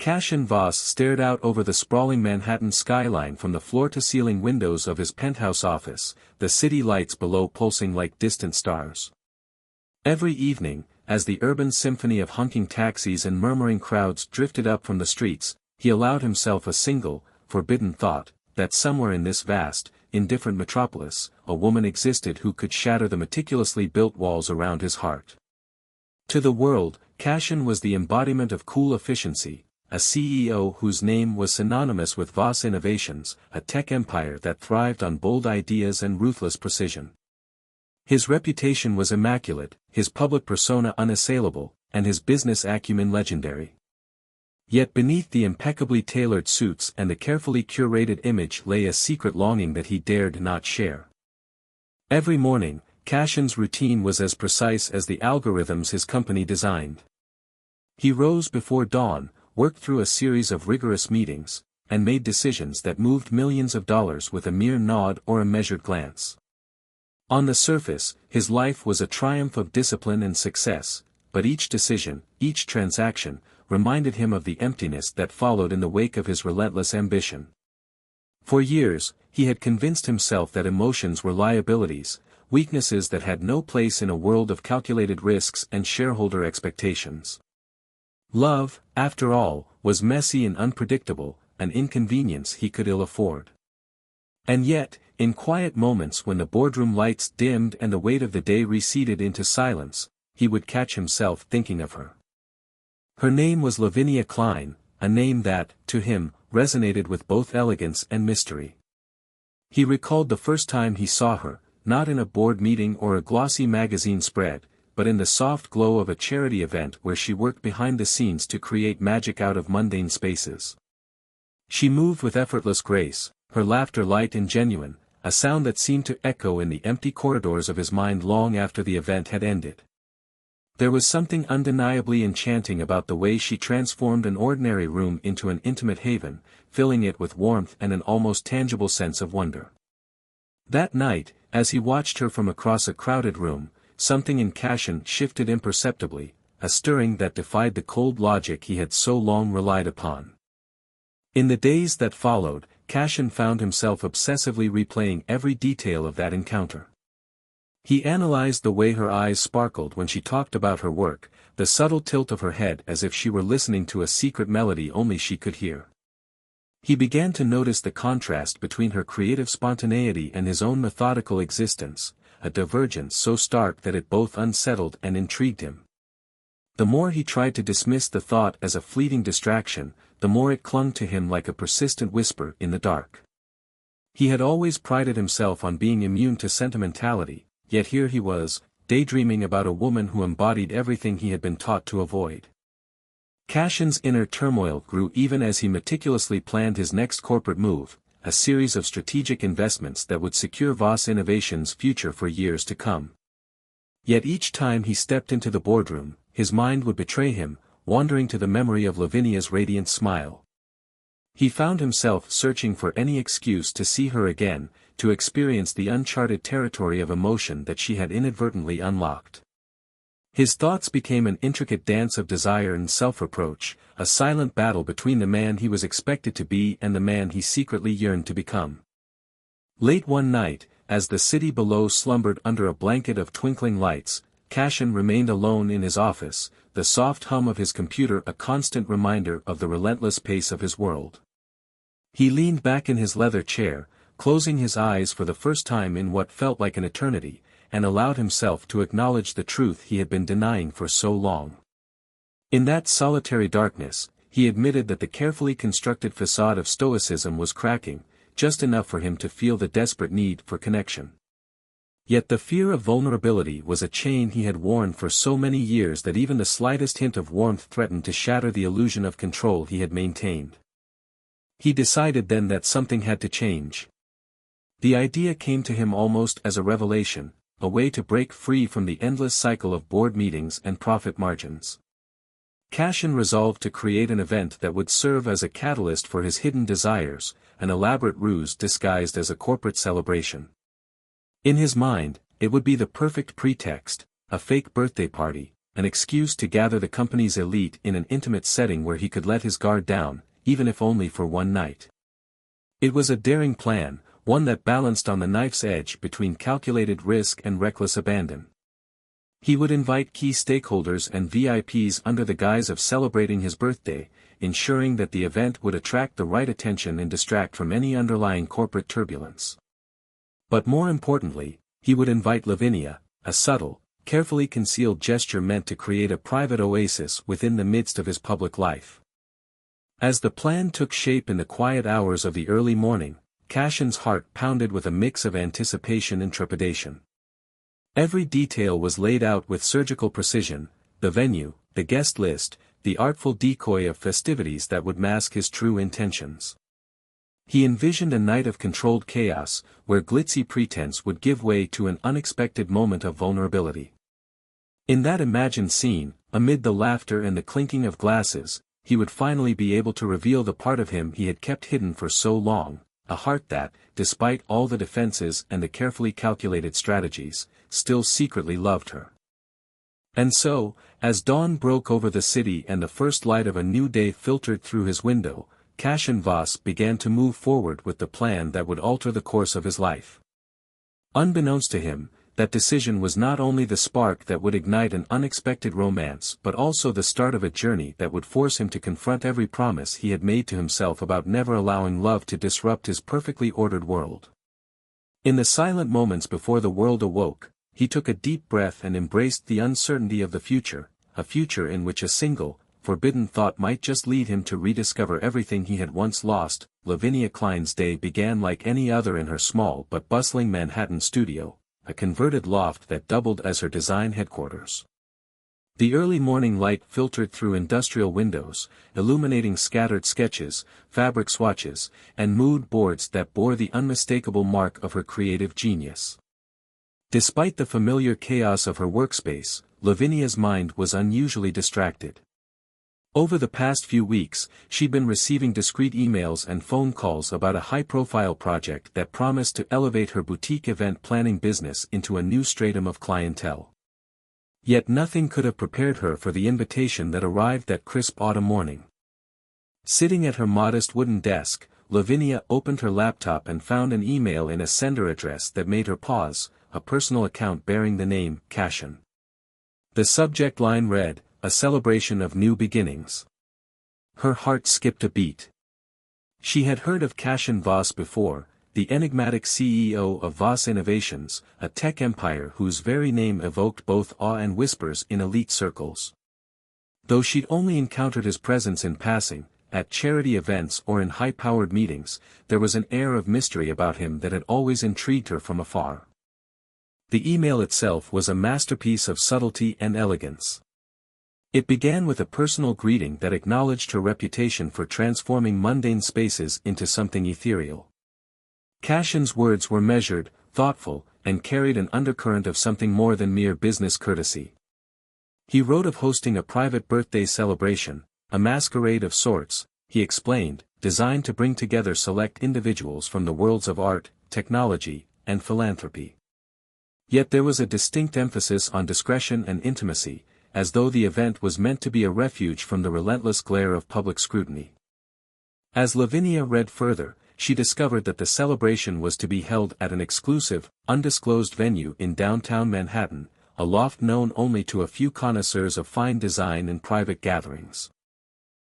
Cassian Voss stared out over the sprawling Manhattan skyline from the floor-to-ceiling windows of his penthouse office, the city lights below pulsing like distant stars. Every evening, as the urban symphony of honking taxis and murmuring crowds drifted up from the streets, he allowed himself a single, forbidden thought, that somewhere in this vast, indifferent metropolis, a woman existed who could shatter the meticulously built walls around his heart. To the world, Cassian was the embodiment of cool efficiency, a CEO whose name was synonymous with Voss Innovations, a tech empire that thrived on bold ideas and ruthless precision. His reputation was immaculate, his public persona unassailable, and his business acumen legendary. Yet beneath the impeccably tailored suits and the carefully curated image lay a secret longing that he dared not share. Every morning, Cassian's routine was as precise as the algorithms his company designed. He rose before dawn, worked through a series of rigorous meetings, and made decisions that moved millions of dollars with a mere nod or a measured glance. On the surface, his life was a triumph of discipline and success, but each decision, each transaction, reminded him of the emptiness that followed in the wake of his relentless ambition. For years, he had convinced himself that emotions were liabilities, weaknesses that had no place in a world of calculated risks and shareholder expectations. Love, after all, was messy and unpredictable, an inconvenience he could ill afford. And yet, in quiet moments when the boardroom lights dimmed and the weight of the day receded into silence, he would catch himself thinking of her. Her name was Lavinia Klein, a name that, to him, resonated with both elegance and mystery. He recalled the first time he saw her, not in a board meeting or a glossy magazine spread, but in the soft glow of a charity event where she worked behind the scenes to create magic out of mundane spaces. She moved with effortless grace, her laughter light and genuine, a sound that seemed to echo in the empty corridors of his mind long after the event had ended. There was something undeniably enchanting about the way she transformed an ordinary room into an intimate haven, filling it with warmth and an almost tangible sense of wonder. That night, as he watched her from across a crowded room, something in Cassian shifted imperceptibly, a stirring that defied the cold logic he had so long relied upon. In the days that followed, Cassian found himself obsessively replaying every detail of that encounter. He analyzed the way her eyes sparkled when she talked about her work, the subtle tilt of her head as if she were listening to a secret melody only she could hear. He began to notice the contrast between her creative spontaneity and his own methodical existence, a divergence so stark that it both unsettled and intrigued him. The more he tried to dismiss the thought as a fleeting distraction, the more it clung to him like a persistent whisper in the dark. He had always prided himself on being immune to sentimentality, yet here he was, daydreaming about a woman who embodied everything he had been taught to avoid. Cassian's inner turmoil grew even as he meticulously planned his next corporate move, a series of strategic investments that would secure Voss Innovations' future for years to come. Yet each time he stepped into the boardroom, his mind would betray him, wandering to the memory of Lavinia's radiant smile. He found himself searching for any excuse to see her again, to experience the uncharted territory of emotion that she had inadvertently unlocked. His thoughts became an intricate dance of desire and self-reproach, a silent battle between the man he was expected to be and the man he secretly yearned to become. Late one night, as the city below slumbered under a blanket of twinkling lights, Cassian remained alone in his office, the soft hum of his computer a constant reminder of the relentless pace of his world. He leaned back in his leather chair, closing his eyes for the first time in what felt like an eternity, and allowed himself to acknowledge the truth he had been denying for so long. In that solitary darkness, he admitted that the carefully constructed facade of stoicism was cracking, just enough for him to feel the desperate need for connection. Yet the fear of vulnerability was a chain he had worn for so many years that even the slightest hint of warmth threatened to shatter the illusion of control he had maintained. He decided then that something had to change. The idea came to him almost as a revelation, a way to break free from the endless cycle of board meetings and profit margins. Cassian resolved to create an event that would serve as a catalyst for his hidden desires, an elaborate ruse disguised as a corporate celebration. In his mind, it would be the perfect pretext, a fake birthday party, an excuse to gather the company's elite in an intimate setting where he could let his guard down, even if only for one night. It was a daring plan, one that balanced on the knife's edge between calculated risk and reckless abandon. He would invite key stakeholders and VIPs under the guise of celebrating his birthday, ensuring that the event would attract the right attention and distract from any underlying corporate turbulence. But more importantly, he would invite Lavinia, a subtle, carefully concealed gesture meant to create a private oasis within the midst of his public life. As the plan took shape in the quiet hours of the early morning, Cashin's heart pounded with a mix of anticipation and trepidation. Every detail was laid out with surgical precision: the venue, the guest list, the artful decoy of festivities that would mask his true intentions. He envisioned a night of controlled chaos, where glitzy pretense would give way to an unexpected moment of vulnerability. In that imagined scene, amid the laughter and the clinking of glasses, he would finally be able to reveal the part of him he had kept hidden for so long, a heart that, despite all the defenses and the carefully calculated strategies, still secretly loved her. And so, as dawn broke over the city and the first light of a new day filtered through his window, Cashin Voss began to move forward with the plan that would alter the course of his life. Unbeknownst to him, that decision was not only the spark that would ignite an unexpected romance but also the start of a journey that would force him to confront every promise he had made to himself about never allowing love to disrupt his perfectly ordered world. In the silent moments before the world awoke, he took a deep breath and embraced the uncertainty of the future, a future in which a single, forbidden thought might just lead him to rediscover everything he had once lost. Lavinia Klein's day began like any other in her small but bustling Manhattan studio, a converted loft that doubled as her design headquarters. The early morning light filtered through industrial windows, illuminating scattered sketches, fabric swatches, and mood boards that bore the unmistakable mark of her creative genius. Despite the familiar chaos of her workspace, Lavinia's mind was unusually distracted. Over the past few weeks, she'd been receiving discreet emails and phone calls about a high-profile project that promised to elevate her boutique event planning business into a new stratum of clientele. Yet nothing could have prepared her for the invitation that arrived that crisp autumn morning. Sitting at her modest wooden desk, Lavinia opened her laptop and found an email in a sender address that made her pause, a personal account bearing the name Cashin. The subject line read, "A celebration of new beginnings." Her heart skipped a beat. She had heard of Cashin Voss before, the enigmatic CEO of Voss Innovations, a tech empire whose very name evoked both awe and whispers in elite circles. Though she'd only encountered his presence in passing, at charity events or in high-powered meetings, there was an air of mystery about him that had always intrigued her from afar. The email itself was a masterpiece of subtlety and elegance. It began with a personal greeting that acknowledged her reputation for transforming mundane spaces into something ethereal. Cashin's words were measured, thoughtful, and carried an undercurrent of something more than mere business courtesy. He wrote of hosting a private birthday celebration, a masquerade of sorts, he explained, designed to bring together select individuals from the worlds of art, technology, and philanthropy. Yet there was a distinct emphasis on discretion and intimacy, as though the event was meant to be a refuge from the relentless glare of public scrutiny. As Lavinia read further, she discovered that the celebration was to be held at an exclusive, undisclosed venue in downtown Manhattan, a loft known only to a few connoisseurs of fine design and private gatherings.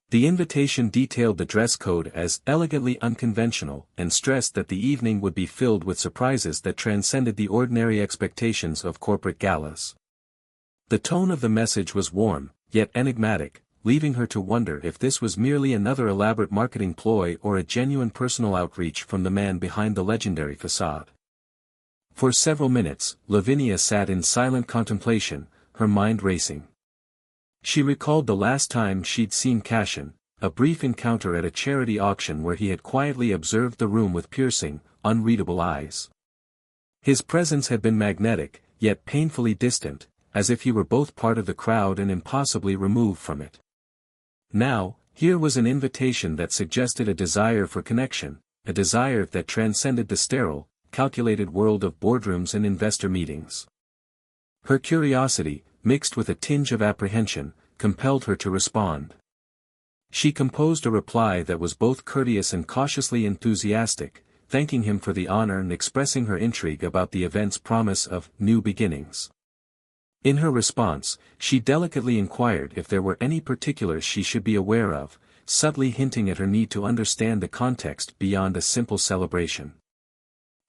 The invitation detailed the dress code as elegantly unconventional and stressed that the evening would be filled with surprises that transcended the ordinary expectations of corporate galas. The tone of the message was warm, yet enigmatic, leaving her to wonder if this was merely another elaborate marketing ploy or a genuine personal outreach from the man behind the legendary facade. For several minutes, Lavinia sat in silent contemplation, her mind racing. She recalled the last time she'd seen Cashin, a brief encounter at a charity auction where he had quietly observed the room with piercing, unreadable eyes. His presence had been magnetic, yet painfully distant, as if he were both part of the crowd and impossibly removed from it. Now, here was an invitation that suggested a desire for connection, a desire that transcended the sterile, calculated world of boardrooms and investor meetings. Her curiosity, mixed with a tinge of apprehension, compelled her to respond. She composed a reply that was both courteous and cautiously enthusiastic, thanking him for the honor and expressing her intrigue about the event's promise of new beginnings. In her response, she delicately inquired if there were any particulars she should be aware of, subtly hinting at her need to understand the context beyond a simple celebration.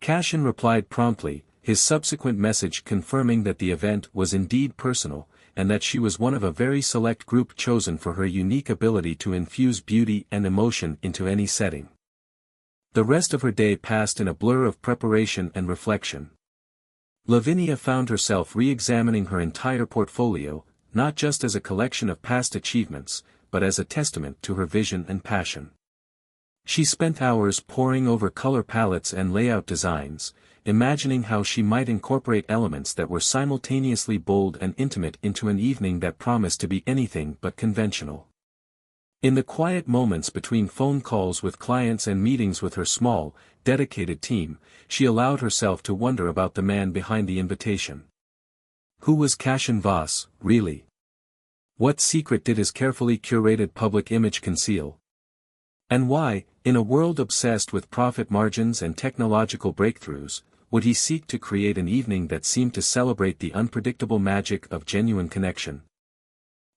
Cashin replied promptly, his subsequent message confirming that the event was indeed personal, and that she was one of a very select group chosen for her unique ability to infuse beauty and emotion into any setting. The rest of her day passed in a blur of preparation and reflection. Lavinia found herself re-examining her entire portfolio, not just as a collection of past achievements, but as a testament to her vision and passion. She spent hours poring over color palettes and layout designs, imagining how she might incorporate elements that were simultaneously bold and intimate into an evening that promised to be anything but conventional. In the quiet moments between phone calls with clients and meetings with her small, dedicated team, she allowed herself to wonder about the man behind the invitation. Who was Cashin Voss, really? What secret did his carefully curated public image conceal? And why, in a world obsessed with profit margins and technological breakthroughs, would he seek to create an evening that seemed to celebrate the unpredictable magic of genuine connection?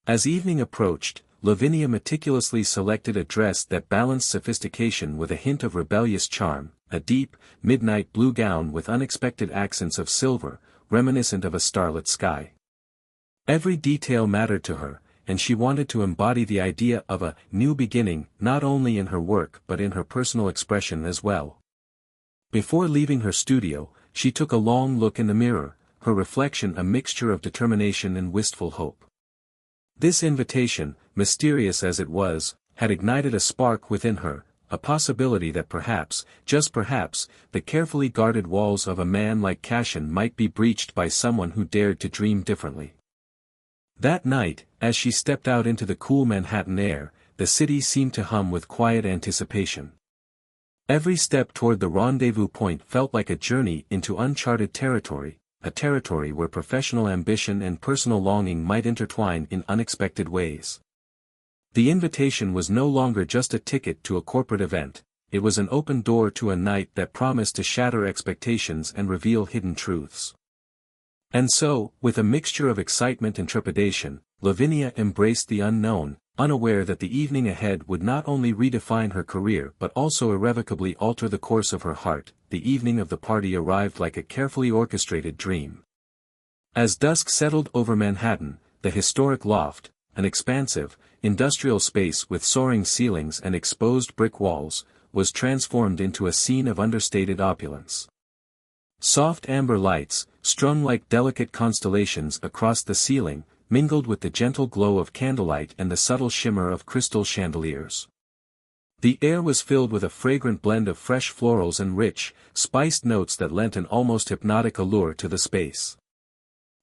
As evening approached, Lavinia meticulously selected a dress that balanced sophistication with a hint of rebellious charm, a deep, midnight blue gown with unexpected accents of silver, reminiscent of a starlit sky. Every detail mattered to her, and she wanted to embody the idea of a new beginning not only in her work but in her personal expression as well. Before leaving her studio, she took a long look in the mirror, her reflection a mixture of determination and wistful hope. This invitation, mysterious as it was, had ignited a spark within her, a possibility that perhaps, just perhaps, the carefully guarded walls of a man like Cashin might be breached by someone who dared to dream differently. That night, as she stepped out into the cool Manhattan air, the city seemed to hum with quiet anticipation. Every step toward the rendezvous point felt like a journey into uncharted territory, a territory where professional ambition and personal longing might intertwine in unexpected ways. The invitation was no longer just a ticket to a corporate event, it was an open door to a night that promised to shatter expectations and reveal hidden truths. And so, with a mixture of excitement and trepidation, Lavinia embraced the unknown, unaware that the evening ahead would not only redefine her career but also irrevocably alter the course of her heart. The evening of the party arrived like a carefully orchestrated dream. As dusk settled over Manhattan, the historic loft, an expansive, industrial space with soaring ceilings and exposed brick walls, was transformed into a scene of understated opulence. Soft amber lights, strung like delicate constellations across the ceiling, mingled with the gentle glow of candlelight and the subtle shimmer of crystal chandeliers. The air was filled with a fragrant blend of fresh florals and rich, spiced notes that lent an almost hypnotic allure to the space.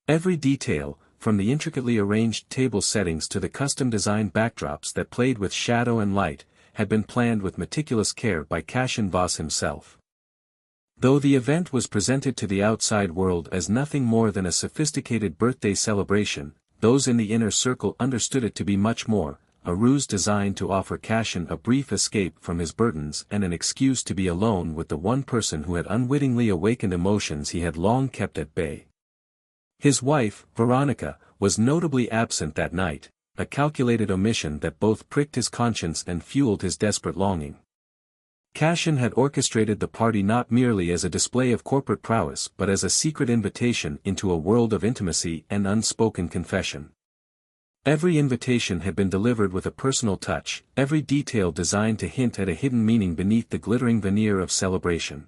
Every detail, from the intricately arranged table settings to the custom-designed backdrops that played with shadow and light, had been planned with meticulous care by Cashin Voss himself. Though the event was presented to the outside world as nothing more than a sophisticated birthday celebration, those in the inner circle understood it to be much more, a ruse designed to offer Cashin a brief escape from his burdens and an excuse to be alone with the one person who had unwittingly awakened emotions he had long kept at bay. His wife, Veronica, was notably absent that night, a calculated omission that both pricked his conscience and fueled his desperate longing. Cashin had orchestrated the party not merely as a display of corporate prowess but as a secret invitation into a world of intimacy and unspoken confession. Every invitation had been delivered with a personal touch, every detail designed to hint at a hidden meaning beneath the glittering veneer of celebration.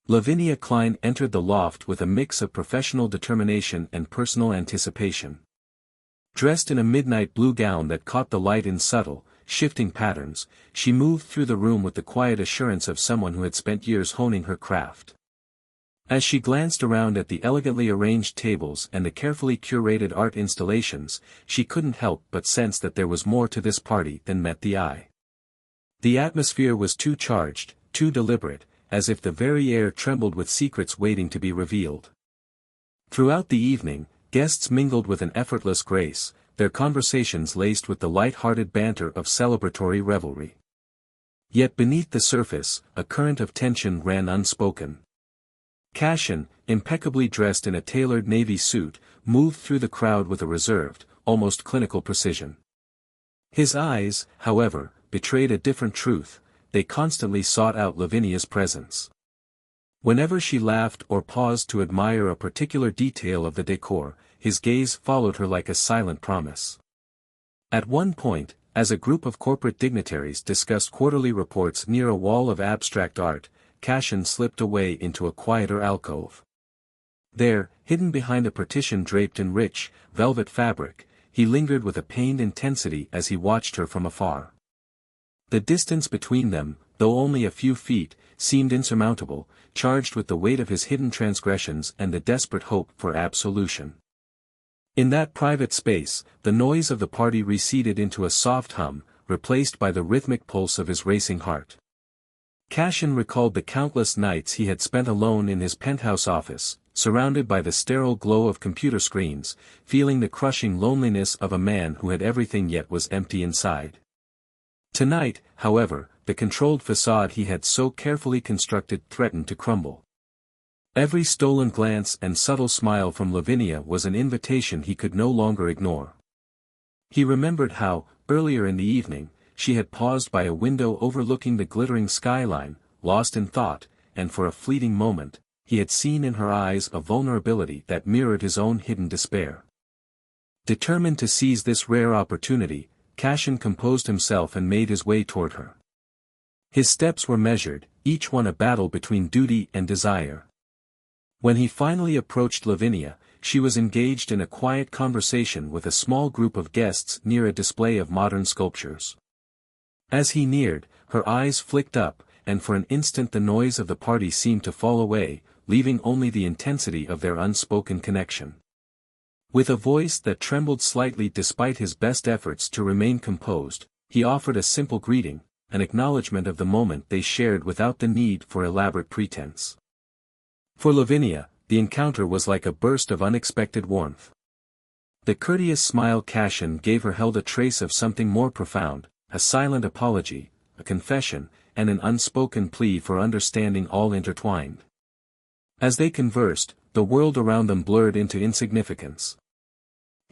Lavinia Klein entered the loft with a mix of professional determination and personal anticipation. Dressed in a midnight blue gown that caught the light in subtle, shifting patterns, she moved through the room with the quiet assurance of someone who had spent years honing her craft. As she glanced around at the elegantly arranged tables and the carefully curated art installations, she couldn't help but sense that there was more to this party than met the eye. The atmosphere was too charged, too deliberate, as if the very air trembled with secrets waiting to be revealed. Throughout the evening, Guests mingled with an effortless grace, their conversations laced with the light-hearted banter of celebratory revelry. Yet beneath the surface, a current of tension ran unspoken. Cashin, impeccably dressed in a tailored navy suit, moved through the crowd with a reserved, almost clinical precision. His eyes, however, betrayed a different truth. They constantly sought out Lavinia's presence. Whenever she laughed or paused to admire a particular detail of the decor, his gaze followed her like a silent promise. At one point, as a group of corporate dignitaries discussed quarterly reports near a wall of abstract art, Cashin slipped away into a quieter alcove. There, hidden behind a partition draped in rich, velvet fabric, he lingered with a pained intensity as he watched her from afar. The distance between them, though only a few feet, seemed insurmountable, charged with the weight of his hidden transgressions and the desperate hope for absolution. In that private space, the noise of the party receded into a soft hum, replaced by the rhythmic pulse of his racing heart. Cashin recalled the countless nights he had spent alone in his penthouse office, surrounded by the sterile glow of computer screens, feeling the crushing loneliness of a man who had everything yet was empty inside. Tonight, however, the controlled facade he had so carefully constructed threatened to crumble. Every stolen glance and subtle smile from Lavinia was an invitation he could no longer ignore. He remembered how, earlier in the evening, she had paused by a window overlooking the glittering skyline, lost in thought, and for a fleeting moment, he had seen in her eyes a vulnerability that mirrored his own hidden despair. Determined to seize this rare opportunity, Cashin composed himself and made his way toward her. His steps were measured, each one a battle between duty and desire. When he finally approached Lavinia, she was engaged in a quiet conversation with a small group of guests near a display of modern sculptures. As he neared, her eyes flicked up, and for an instant the noise of the party seemed to fall away, leaving only the intensity of their unspoken connection. With a voice that trembled slightly despite his best efforts to remain composed, he offered a simple greeting, an acknowledgement of the moment they shared without the need for elaborate pretense. For Lavinia, the encounter was like a burst of unexpected warmth. The courteous smile Cashin gave her held a trace of something more profound, a silent apology, a confession, and an unspoken plea for understanding all intertwined. As they conversed, the world around them blurred into insignificance.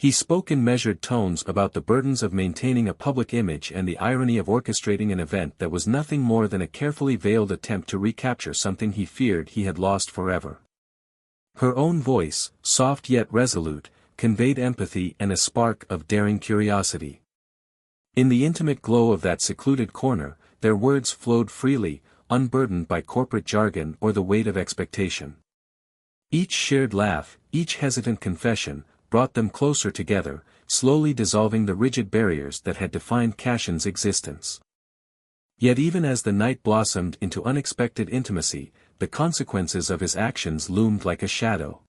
He spoke in measured tones about the burdens of maintaining a public image and the irony of orchestrating an event that was nothing more than a carefully veiled attempt to recapture something he feared he had lost forever. Her own voice, soft yet resolute, conveyed empathy and a spark of daring curiosity. In the intimate glow of that secluded corner, their words flowed freely, unburdened by corporate jargon or the weight of expectation. Each shared laugh, each hesitant confession, brought them closer together, slowly dissolving the rigid barriers that had defined Cashin's existence. Yet even as the night blossomed into unexpected intimacy, the consequences of his actions loomed like a shadow.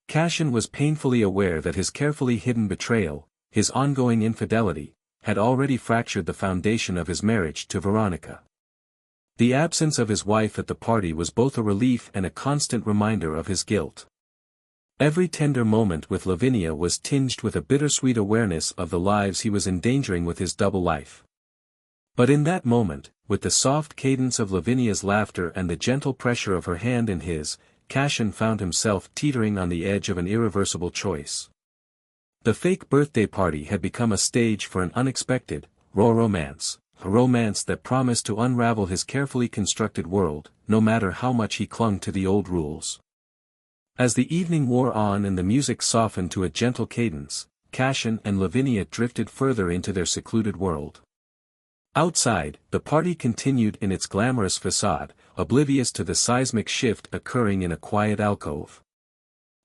Cashin was painfully aware that his carefully hidden betrayal, his ongoing infidelity, had already fractured the foundation of his marriage to Veronica. The absence of his wife at the party was both a relief and a constant reminder of his guilt. Every tender moment with Lavinia was tinged with a bittersweet awareness of the lives he was endangering with his double life. But in that moment, with the soft cadence of Lavinia's laughter and the gentle pressure of her hand in his, Cashin found himself teetering on the edge of an irreversible choice. The fake birthday party had become a stage for an unexpected, raw romance, a romance that promised to unravel his carefully constructed world, no matter how much he clung to the old rules. As the evening wore on and the music softened to a gentle cadence, Cashin and Lavinia drifted further into their secluded world. Outside, the party continued in its glamorous facade, oblivious to the seismic shift occurring in a quiet alcove.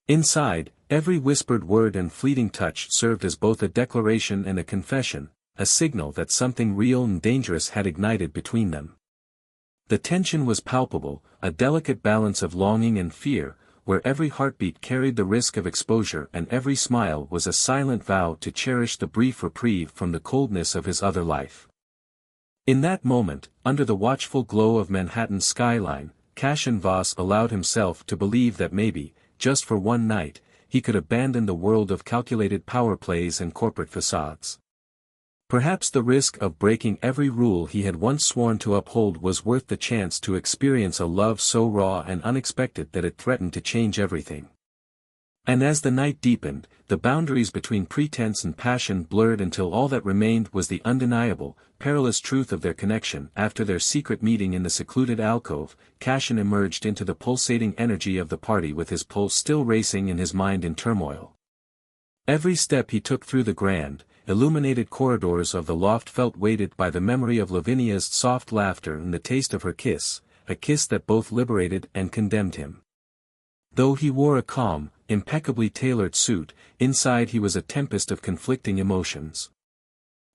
Inside, every whispered word and fleeting touch served as both a declaration and a confession, a signal that something real and dangerous had ignited between them. The tension was palpable, a delicate balance of longing and fear, where every heartbeat carried the risk of exposure and every smile was a silent vow to cherish the brief reprieve from the coldness of his other life. In that moment, under the watchful glow of Manhattan's skyline, Cashin Voss allowed himself to believe that maybe, just for one night, he could abandon the world of calculated power plays and corporate facades. Perhaps the risk of breaking every rule he had once sworn to uphold was worth the chance to experience a love so raw and unexpected that it threatened to change everything. And as the night deepened, the boundaries between pretense and passion blurred until all that remained was the undeniable, perilous truth of their connection. After their secret meeting in the secluded alcove, Cashin emerged into the pulsating energy of the party with his pulse still racing and his mind in turmoil. Every step he took through the grand, illuminated corridors of the loft felt weighted by the memory of Lavinia's soft laughter and the taste of her kiss, a kiss that both liberated and condemned him. Though he wore a calm, impeccably tailored suit, inside he was a tempest of conflicting emotions.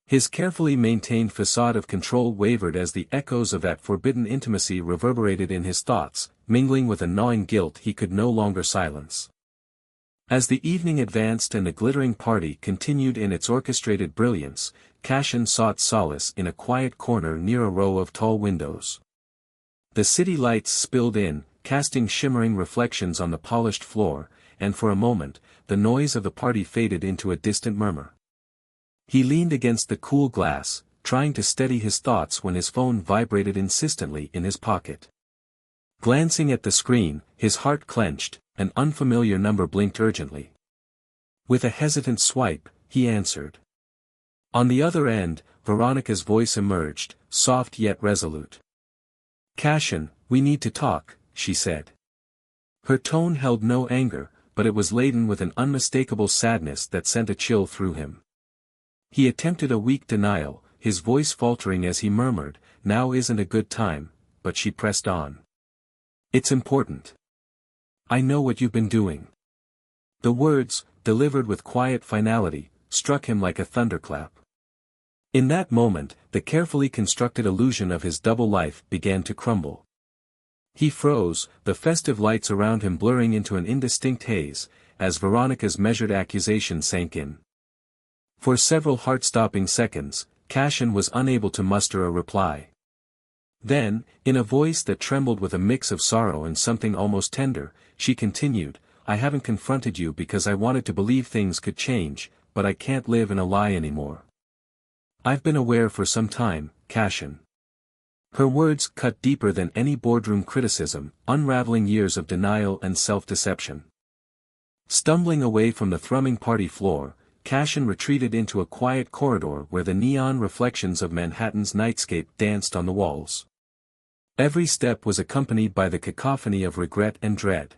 His carefully maintained facade of control wavered as the echoes of that forbidden intimacy reverberated in his thoughts, mingling with a gnawing guilt he could no longer silence. As the evening advanced and the glittering party continued in its orchestrated brilliance, Cashin sought solace in a quiet corner near a row of tall windows. The city lights spilled in, casting shimmering reflections on the polished floor, and for a moment, the noise of the party faded into a distant murmur. He leaned against the cool glass, trying to steady his thoughts when his phone vibrated insistently in his pocket. Glancing at the screen, his heart clenched, an unfamiliar number blinked urgently. With a hesitant swipe, he answered. On the other end, Veronica's voice emerged, soft yet resolute. "Cashin, we need to talk," she said. Her tone held no anger, but it was laden with an unmistakable sadness that sent a chill through him. He attempted a weak denial, his voice faltering as he murmured, "Now isn't a good time," but she pressed on. "It's important. I know what you've been doing." The words, delivered with quiet finality, struck him like a thunderclap. In that moment, the carefully constructed illusion of his double life began to crumble. He froze, the festive lights around him blurring into an indistinct haze, as Veronica's measured accusation sank in. For several heart-stopping seconds, Cashin was unable to muster a reply. Then, in a voice that trembled with a mix of sorrow and something almost tender, she continued, "I haven't confronted you because I wanted to believe things could change, but I can't live in a lie anymore. I've been aware for some time, Cashin." Her words cut deeper than any boardroom criticism, unraveling years of denial and self-deception. Stumbling away from the thrumming party floor, Cashin retreated into a quiet corridor where the neon reflections of Manhattan's nightscape danced on the walls. Every step was accompanied by the cacophony of regret and dread.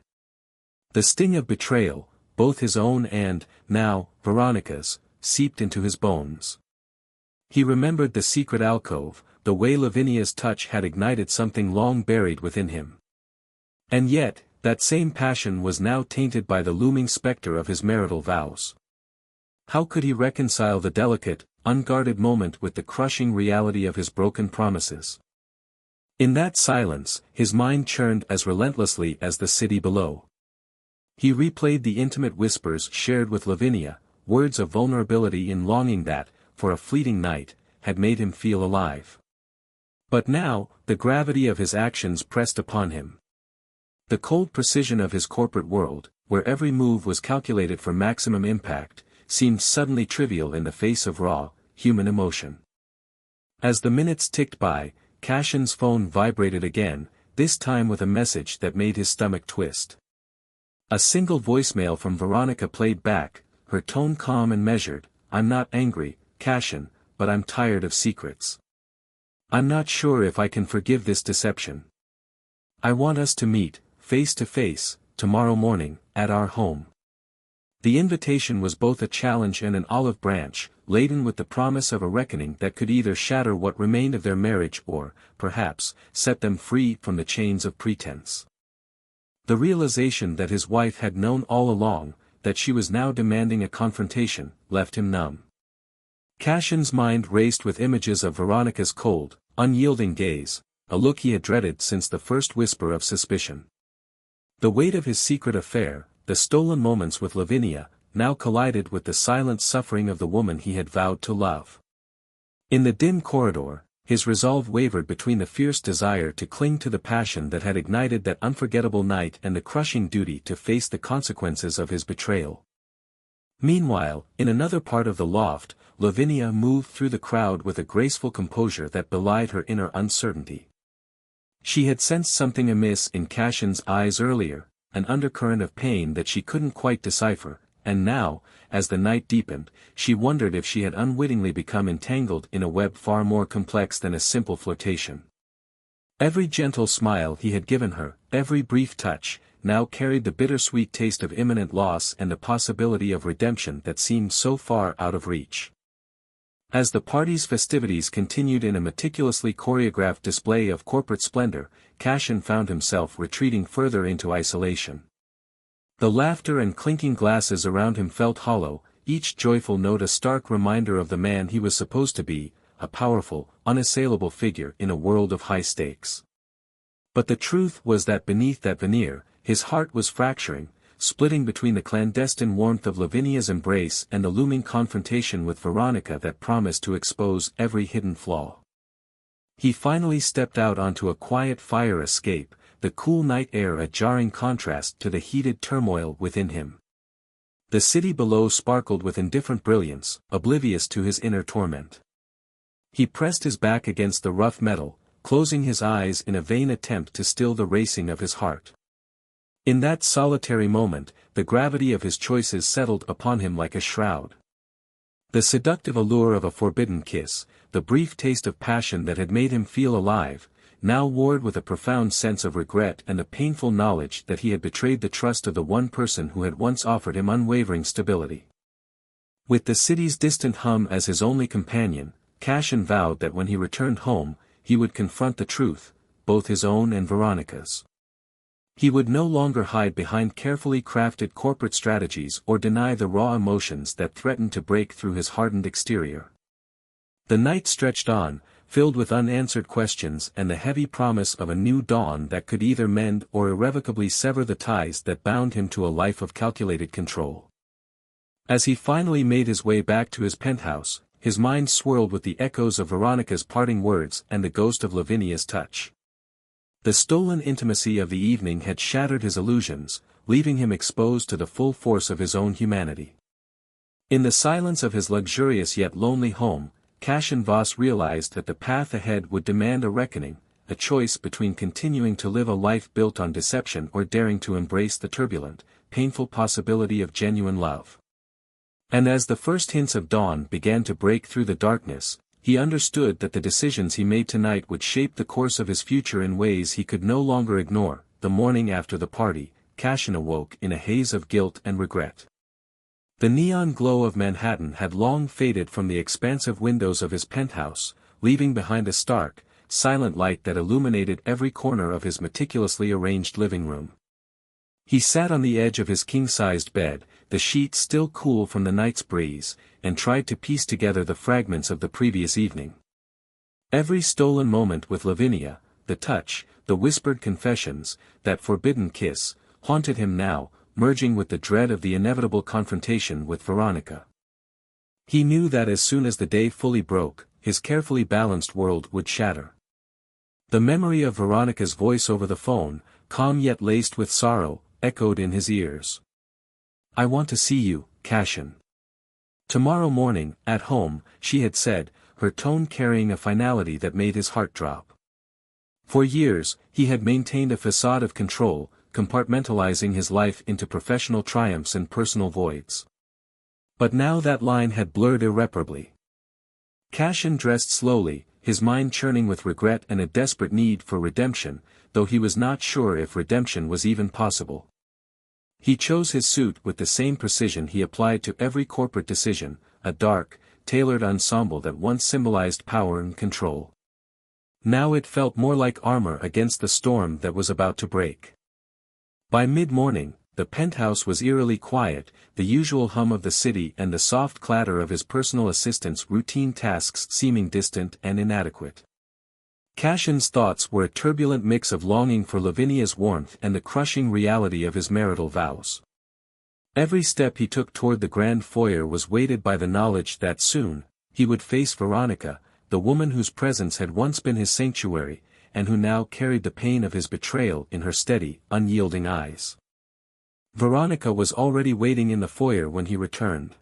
The sting of betrayal, both his own and, now, Veronica's, seeped into his bones. He remembered the secret alcove, the way Lavinia's touch had ignited something long buried within him. And yet, that same passion was now tainted by the looming specter of his marital vows. How could he reconcile the delicate, unguarded moment with the crushing reality of his broken promises? In that silence, his mind churned as relentlessly as the city below. He replayed the intimate whispers shared with Lavinia, words of vulnerability in longing that, for a fleeting night, had made him feel alive. But now, the gravity of his actions pressed upon him. The cold precision of his corporate world, where every move was calculated for maximum impact, seemed suddenly trivial in the face of raw, human emotion. As the minutes ticked by, Cashin's phone vibrated again, this time with a message that made his stomach twist. A single voicemail from Veronica played back, her tone calm and measured, "I'm not angry, Cashin, but I'm tired of secrets. I'm not sure if I can forgive this deception. I want us to meet, face to face, tomorrow morning, at our home." The invitation was both a challenge and an olive branch, laden with the promise of a reckoning that could either shatter what remained of their marriage or, perhaps, set them free from the chains of pretense. The realization that his wife had known all along, that she was now demanding a confrontation, left him numb. Cashin's mind raced with images of Veronica's cold, unyielding gaze, a look he had dreaded since the first whisper of suspicion. The weight of his secret affair, the stolen moments with Lavinia, now collided with the silent suffering of the woman he had vowed to love. In the dim corridor, his resolve wavered between the fierce desire to cling to the passion that had ignited that unforgettable night and the crushing duty to face the consequences of his betrayal. Meanwhile, in another part of the loft, Lavinia moved through the crowd with a graceful composure that belied her inner uncertainty. She had sensed something amiss in Cassion's eyes earlier, an undercurrent of pain that she couldn't quite decipher, and now, as the night deepened, she wondered if she had unwittingly become entangled in a web far more complex than a simple flirtation. Every gentle smile he had given her, every brief touch, now carried the bittersweet taste of imminent loss and the possibility of redemption that seemed so far out of reach. As the party's festivities continued in a meticulously choreographed display of corporate splendor, Cassion found himself retreating further into isolation. The laughter and clinking glasses around him felt hollow, each joyful note a stark reminder of the man he was supposed to be, a powerful, unassailable figure in a world of high stakes. But the truth was that beneath that veneer, his heart was fracturing, splitting between the clandestine warmth of Lavinia's embrace and the looming confrontation with Veronica that promised to expose every hidden flaw. He finally stepped out onto a quiet fire escape, the cool night air a jarring contrast to the heated turmoil within him. The city below sparkled with indifferent brilliance, oblivious to his inner torment. He pressed his back against the rough metal, closing his eyes in a vain attempt to still the racing of his heart. In that solitary moment, the gravity of his choices settled upon him like a shroud. The seductive allure of a forbidden kiss, the brief taste of passion that had made him feel alive, now warred with a profound sense of regret and the painful knowledge that he had betrayed the trust of the one person who had once offered him unwavering stability. With the city's distant hum as his only companion, Cassion vowed that when he returned home, he would confront the truth, both his own and Veronica's. He would no longer hide behind carefully crafted corporate strategies or deny the raw emotions that threatened to break through his hardened exterior. The night stretched on, filled with unanswered questions and the heavy promise of a new dawn that could either mend or irrevocably sever the ties that bound him to a life of calculated control. As he finally made his way back to his penthouse, his mind swirled with the echoes of Veronica's parting words and the ghost of Lavinia's touch. The stolen intimacy of the evening had shattered his illusions, leaving him exposed to the full force of his own humanity. In the silence of his luxurious yet lonely home, Cassion Voss realized that the path ahead would demand a reckoning, a choice between continuing to live a life built on deception or daring to embrace the turbulent, painful possibility of genuine love. And as the first hints of dawn began to break through the darkness, he understood that the decisions he made tonight would shape the course of his future in ways he could no longer ignore. The morning after the party, Cassion awoke in a haze of guilt and regret. The neon glow of Manhattan had long faded from the expansive windows of his penthouse, leaving behind a stark, silent light that illuminated every corner of his meticulously arranged living room. He sat on the edge of his king-sized bed, the sheets still cool from the night's breeze, and tried to piece together the fragments of the previous evening. Every stolen moment with Lavinia, the touch, the whispered confessions, that forbidden kiss, haunted him now, merging with the dread of the inevitable confrontation with Veronica. He knew that as soon as the day fully broke, his carefully balanced world would shatter. The memory of Veronica's voice over the phone, calm yet laced with sorrow, echoed in his ears. "I want to see you, Cassion. Tomorrow morning, at home," she had said, her tone carrying a finality that made his heart drop. For years, he had maintained a facade of control, compartmentalizing his life into professional triumphs and personal voids. But now that line had blurred irreparably. Cassion dressed slowly, his mind churning with regret and a desperate need for redemption, though he was not sure if redemption was even possible. He chose his suit with the same precision he applied to every corporate decision, a dark, tailored ensemble that once symbolized power and control. Now it felt more like armor against the storm that was about to break. By mid-morning, the penthouse was eerily quiet, the usual hum of the city and the soft clatter of his personal assistant's routine tasks seeming distant and inadequate. Cassion's thoughts were a turbulent mix of longing for Lavinia's warmth and the crushing reality of his marital vows. Every step he took toward the grand foyer was weighted by the knowledge that soon, he would face Veronica, the woman whose presence had once been his sanctuary, and who now carried the pain of his betrayal in her steady, unyielding eyes. Veronica was already waiting in the foyer when he returned.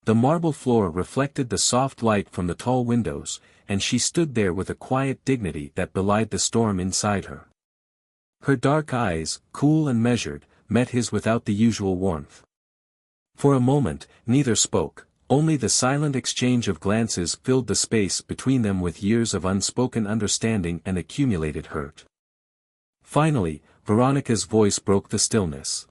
The marble floor reflected the soft light from the tall windows, and she stood there with a quiet dignity that belied the storm inside her. Her dark eyes, cool and measured, met his without the usual warmth. For a moment, neither spoke, only the silent exchange of glances filled the space between them with years of unspoken understanding and accumulated hurt. Finally, Veronica's voice broke the stillness.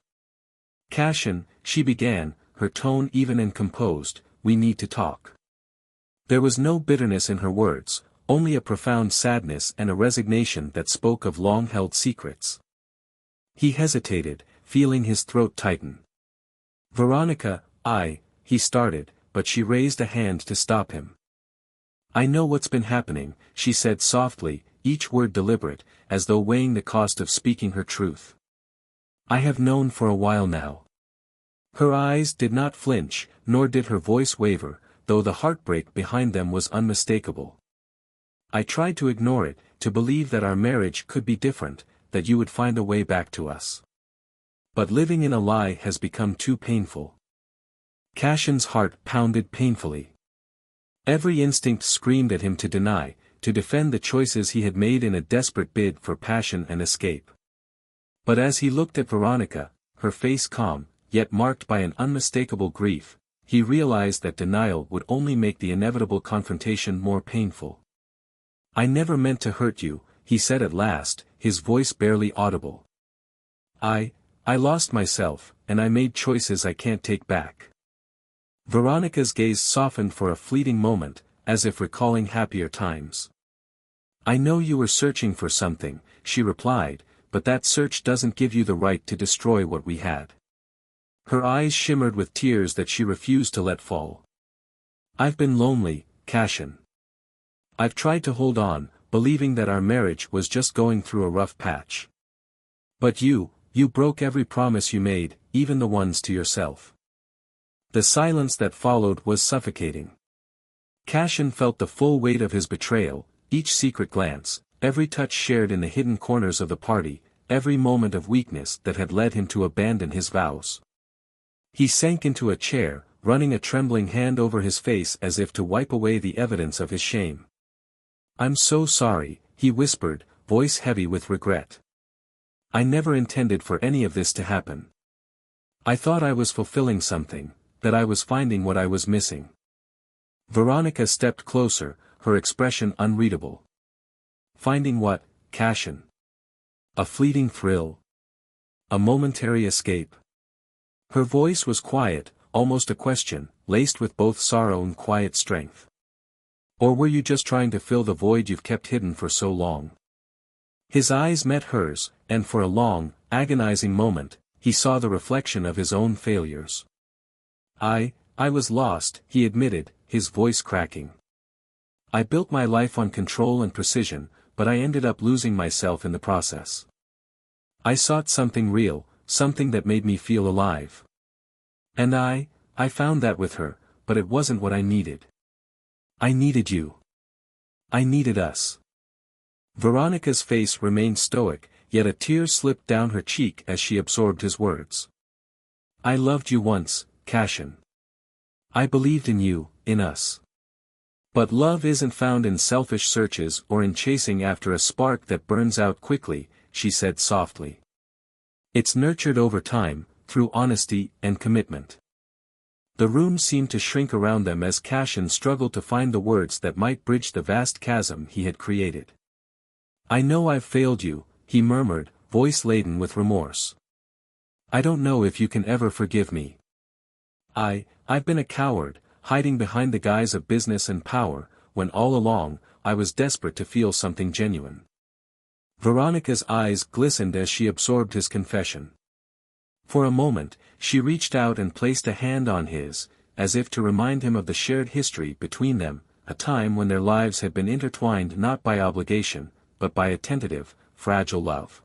"Cashin," she began, her tone even and composed, "we need to talk." There was no bitterness in her words, only a profound sadness and a resignation that spoke of long-held secrets. He hesitated, feeling his throat tighten. "Veronica, he started, but she raised a hand to stop him. "I know what's been happening," she said softly, each word deliberate, as though weighing the cost of speaking her truth. "I have known for a while now." Her eyes did not flinch, nor did her voice waver, though the heartbreak behind them was unmistakable. "I tried to ignore it, to believe that our marriage could be different, that you would find a way back to us. But living in a lie has become too painful." Cashin's heart pounded painfully. Every instinct screamed at him to deny, to defend the choices he had made in a desperate bid for passion and escape. But as he looked at Veronica, her face calm, yet marked by an unmistakable grief, he realized that denial would only make the inevitable confrontation more painful. "I never meant to hurt you," he said at last, his voice barely audible. I lost myself, and I made choices I can't take back." Veronica's gaze softened for a fleeting moment, as if recalling happier times. "I know you were searching for something," she replied, "but that search doesn't give you the right to destroy what we had." Her eyes shimmered with tears that she refused to let fall. "I've been lonely, Cashin. I've tried to hold on, believing that our marriage was just going through a rough patch. But you broke every promise you made, even the ones to yourself." The silence that followed was suffocating. Cashin felt the full weight of his betrayal, each secret glance, every touch shared in the hidden corners of the party, every moment of weakness that had led him to abandon his vows. He sank into a chair, running a trembling hand over his face as if to wipe away the evidence of his shame. "I'm so sorry," he whispered, voice heavy with regret. "I never intended for any of this to happen. I thought I was fulfilling something, that I was finding what I was missing." Veronica stepped closer, her expression unreadable. "Finding what, Cashin? A fleeting thrill? A momentary escape?" Her voice was quiet, almost a question, laced with both sorrow and quiet strength. "Or were you just trying to fill the void you've kept hidden for so long?" His eyes met hers, and for a long, agonizing moment, he saw the reflection of his own failures. I was lost," he admitted, his voice cracking. "I built my life on control and precision, but I ended up losing myself in the process. I sought something real, something that made me feel alive. And I found that with her, but it wasn't what I needed. I needed you. I needed us." Veronica's face remained stoic, yet a tear slipped down her cheek as she absorbed his words. "I loved you once, Cashin. I believed in you, in us. But love isn't found in selfish searches or in chasing after a spark that burns out quickly," she said softly. "It's nurtured over time, through honesty and commitment." The room seemed to shrink around them as Cashin struggled to find the words that might bridge the vast chasm he had created. "I know I've failed you," he murmured, voice laden with remorse. "I don't know if you can ever forgive me. I've been a coward, hiding behind the guise of business and power, when all along, I was desperate to feel something genuine." Veronica's eyes glistened as she absorbed his confession. For a moment, she reached out and placed a hand on his, as if to remind him of the shared history between them, a time when their lives had been intertwined not by obligation, but by a tentative, fragile love.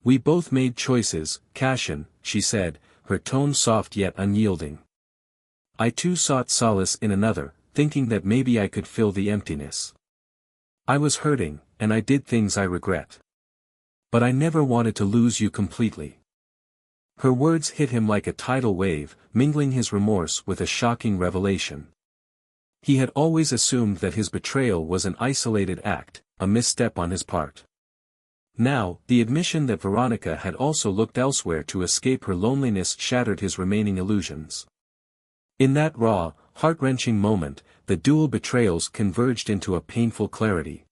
"We both made choices, Cashin," she said, her tone soft yet unyielding. "I too sought solace in another, thinking that maybe I could fill the emptiness. I was hurting, and I did things I regret. But I never wanted to lose you completely. Her words hit him like a tidal wave, mingling his remorse with a shocking revelation. He had always assumed that his betrayal was an isolated act, a misstep on his part. Now, the admission that Veronica had also looked elsewhere to escape her loneliness shattered his remaining illusions. In that raw, heart-wrenching moment, the dual betrayals converged into a painful clarity.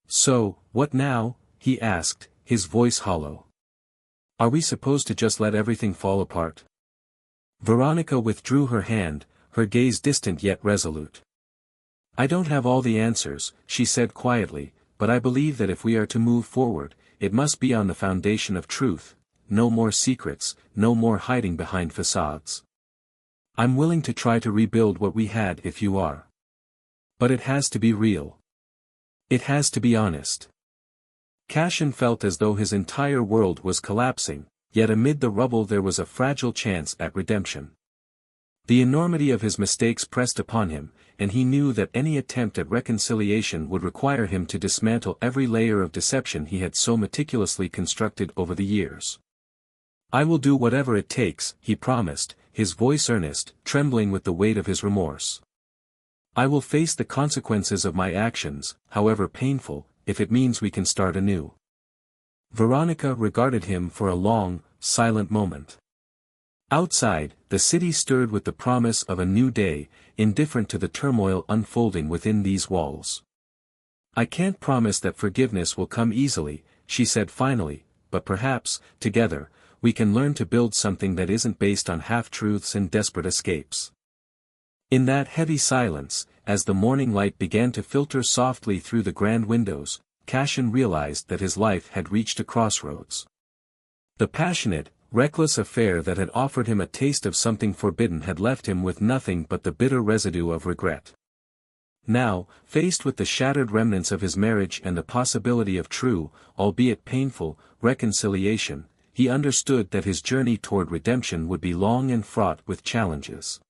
"So, what now?" he asked, his voice hollow. "Are we supposed to just let everything fall apart?" Veronica withdrew her hand, her gaze distant yet resolute. "I don't have all the answers," she said quietly, "but I believe that if we are to move forward, it must be on the foundation of truth, no more secrets, no more hiding behind facades. I'm willing to try to rebuild what we had if you are. But it has to be real. It has to be honest." Cashin felt as though his entire world was collapsing, yet amid the rubble there was a fragile chance at redemption. The enormity of his mistakes pressed upon him, and he knew that any attempt at reconciliation would require him to dismantle every layer of deception he had so meticulously constructed over the years. "I will do whatever it takes," he promised, his voice earnest, trembling with the weight of his remorse. "I will face the consequences of my actions, however painful, if it means we can start anew." Veronica regarded him for a long, silent moment. Outside, the city stirred with the promise of a new day, indifferent to the turmoil unfolding within these walls. "I can't promise that forgiveness will come easily," she said finally, "but perhaps, together, we can learn to build something that isn't based on half-truths and desperate escapes." In that heavy silence, as the morning light began to filter softly through the grand windows, Cashin realized that his life had reached a crossroads. The passionate, reckless affair that had offered him a taste of something forbidden had left him with nothing but the bitter residue of regret. Now, faced with the shattered remnants of his marriage and the possibility of true, albeit painful, reconciliation, he understood that his journey toward redemption would be long and fraught with challenges.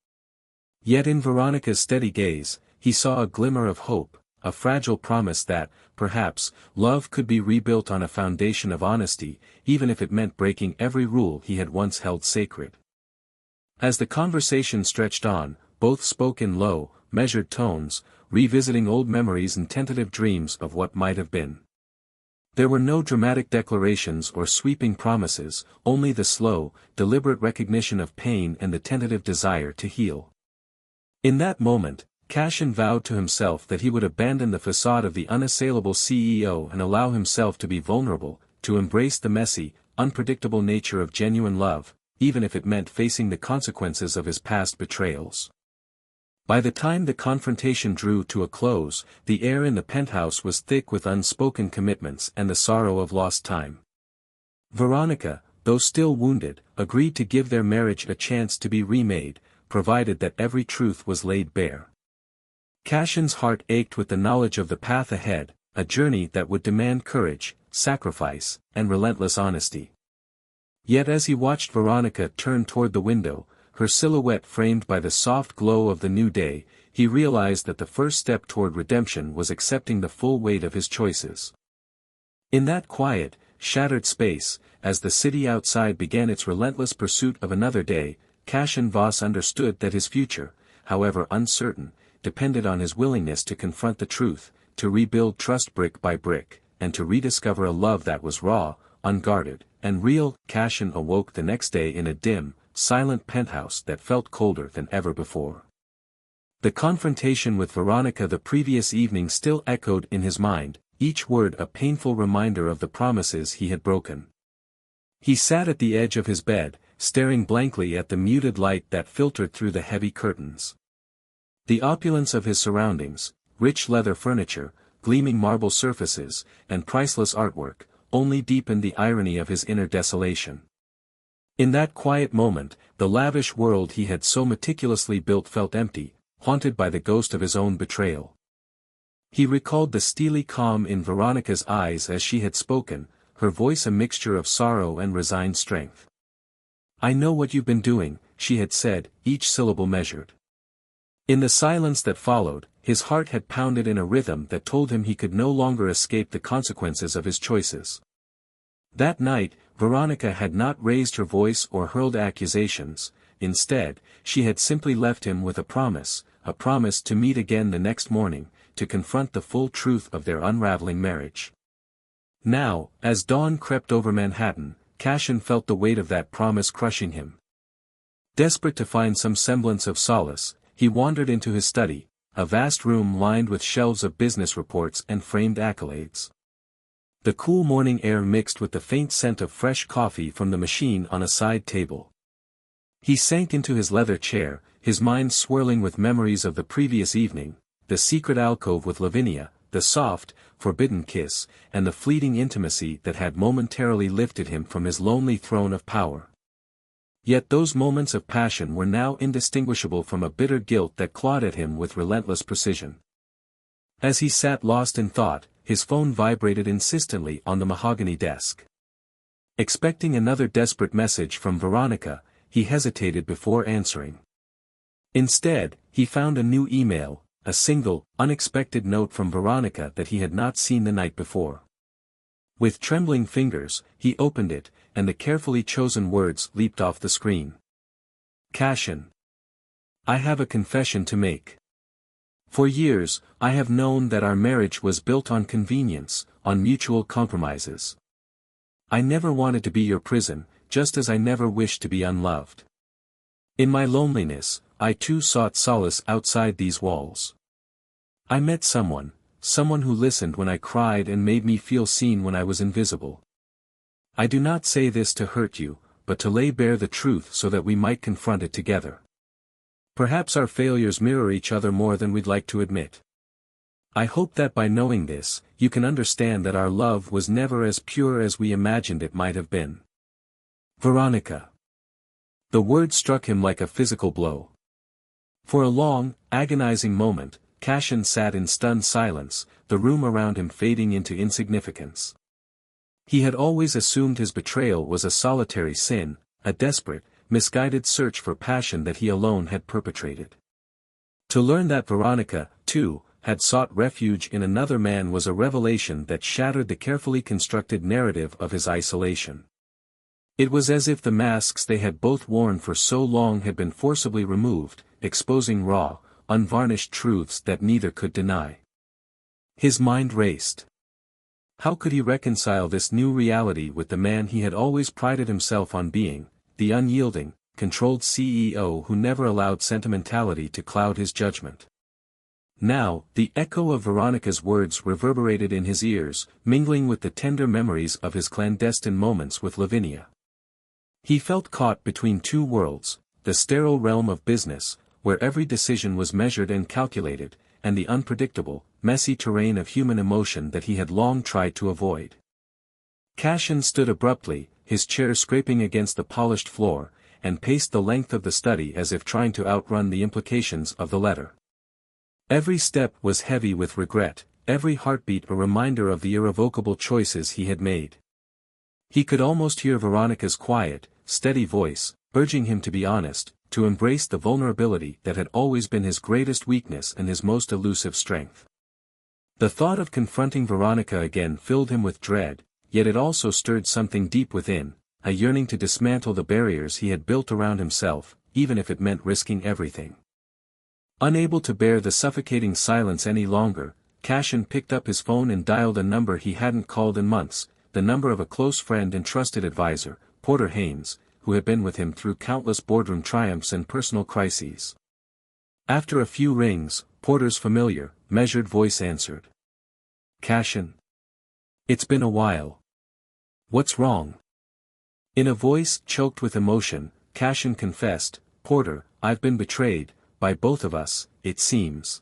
Yet in Veronica's steady gaze, he saw a glimmer of hope, a fragile promise that, perhaps, love could be rebuilt on a foundation of honesty, even if it meant breaking every rule he had once held sacred. As the conversation stretched on, both spoke in low, measured tones, revisiting old memories and tentative dreams of what might have been. There were no dramatic declarations or sweeping promises, only the slow, deliberate recognition of pain and the tentative desire to heal. In that moment, Cashin vowed to himself that he would abandon the facade of the unassailable CEO and allow himself to be vulnerable, to embrace the messy, unpredictable nature of genuine love, even if it meant facing the consequences of his past betrayals. By the time the confrontation drew to a close, the air in the penthouse was thick with unspoken commitments and the sorrow of lost time. Veronica, though still wounded, agreed to give their marriage a chance to be remade, provided that every truth was laid bare. Cashin's heart ached with the knowledge of the path ahead, a journey that would demand courage, sacrifice, and relentless honesty. Yet as he watched Veronica turn toward the window, her silhouette framed by the soft glow of the new day, he realized that the first step toward redemption was accepting the full weight of his choices. In that quiet, shattered space, as the city outside began its relentless pursuit of another day, Cashin Voss understood that his future, however uncertain, depended on his willingness to confront the truth, to rebuild trust brick by brick, and to rediscover a love that was raw, unguarded, and real. Cashin awoke the next day in a dim, silent penthouse that felt colder than ever before. The confrontation with Veronica the previous evening still echoed in his mind, each word a painful reminder of the promises he had broken. He sat at the edge of his bed, staring blankly at the muted light that filtered through the heavy curtains. The opulence of his surroundings, rich leather furniture, gleaming marble surfaces, and priceless artwork, only deepened the irony of his inner desolation. In that quiet moment, the lavish world he had so meticulously built felt empty, haunted by the ghost of his own betrayal. He recalled the steely calm in Veronica's eyes as she had spoken, her voice a mixture of sorrow and resigned strength. "I know what you've been doing," she had said, each syllable measured. In the silence that followed, his heart had pounded in a rhythm that told him he could no longer escape the consequences of his choices. That night, Veronica had not raised her voice or hurled accusations. Instead, she had simply left him with a promise to meet again the next morning, to confront the full truth of their unraveling marriage. Now, as dawn crept over Manhattan, Cashin felt the weight of that promise crushing him. Desperate to find some semblance of solace, he wandered into his study, a vast room lined with shelves of business reports and framed accolades. The cool morning air mixed with the faint scent of fresh coffee from the machine on a side table. He sank into his leather chair, his mind swirling with memories of the previous evening, the secret alcove with Lavinia, the soft, forbidden kiss, and the fleeting intimacy that had momentarily lifted him from his lonely throne of power. Yet those moments of passion were now indistinguishable from a bitter guilt that clawed at him with relentless precision. As he sat lost in thought, his phone vibrated insistently on the mahogany desk. Expecting another desperate message from Veronica, he hesitated before answering. Instead, he found a new email, a single, unexpected note from Veronica that he had not seen the night before. With trembling fingers, he opened it, and the carefully chosen words leaped off the screen. Cashin. I have a confession to make. For years, I have known that our marriage was built on convenience, on mutual compromises. I never wanted to be your prison, just as I never wished to be unloved. In my loneliness, I too sought solace outside these walls. I met someone who listened when I cried and made me feel seen when I was invisible. I do not say this to hurt you, but to lay bare the truth so that we might confront it together. Perhaps our failures mirror each other more than we'd like to admit. I hope that by knowing this, you can understand that our love was never as pure as we imagined it might have been. Veronica. The word struck him like a physical blow. For a long, agonizing moment, Cashin sat in stunned silence, the room around him fading into insignificance. He had always assumed his betrayal was a solitary sin, a desperate, misguided search for passion that he alone had perpetrated. To learn that Veronica, too, had sought refuge in another man was a revelation that shattered the carefully constructed narrative of his isolation. It was as if the masks they had both worn for so long had been forcibly removed, exposing raw, unvarnished truths that neither could deny. His mind raced. How could he reconcile this new reality with the man he had always prided himself on being, the unyielding, controlled CEO who never allowed sentimentality to cloud his judgment? Now, the echo of Veronica's words reverberated in his ears, mingling with the tender memories of his clandestine moments with Lavinia. He felt caught between two worlds, the sterile realm of business, where every decision was measured and calculated, and the unpredictable, messy terrain of human emotion that he had long tried to avoid. Cashin stood abruptly, his chair scraping against the polished floor, and paced the length of the study as if trying to outrun the implications of the letter. Every step was heavy with regret, every heartbeat a reminder of the irrevocable choices he had made. He could almost hear Veronica's quiet, steady voice, urging him to be honest, to embrace the vulnerability that had always been his greatest weakness and his most elusive strength. The thought of confronting Veronica again filled him with dread, yet it also stirred something deep within, a yearning to dismantle the barriers he had built around himself, even if it meant risking everything. Unable to bear the suffocating silence any longer, Cashin picked up his phone and dialed a number he hadn't called in months, the number of a close friend and trusted advisor, Porter Haynes, who had been with him through countless boardroom triumphs and personal crises. After a few rings, Porter's familiar, measured voice answered. Cashin. It's been a while. What's wrong? In a voice choked with emotion, Cashin confessed, Porter, I've been betrayed, by both of us, it seems.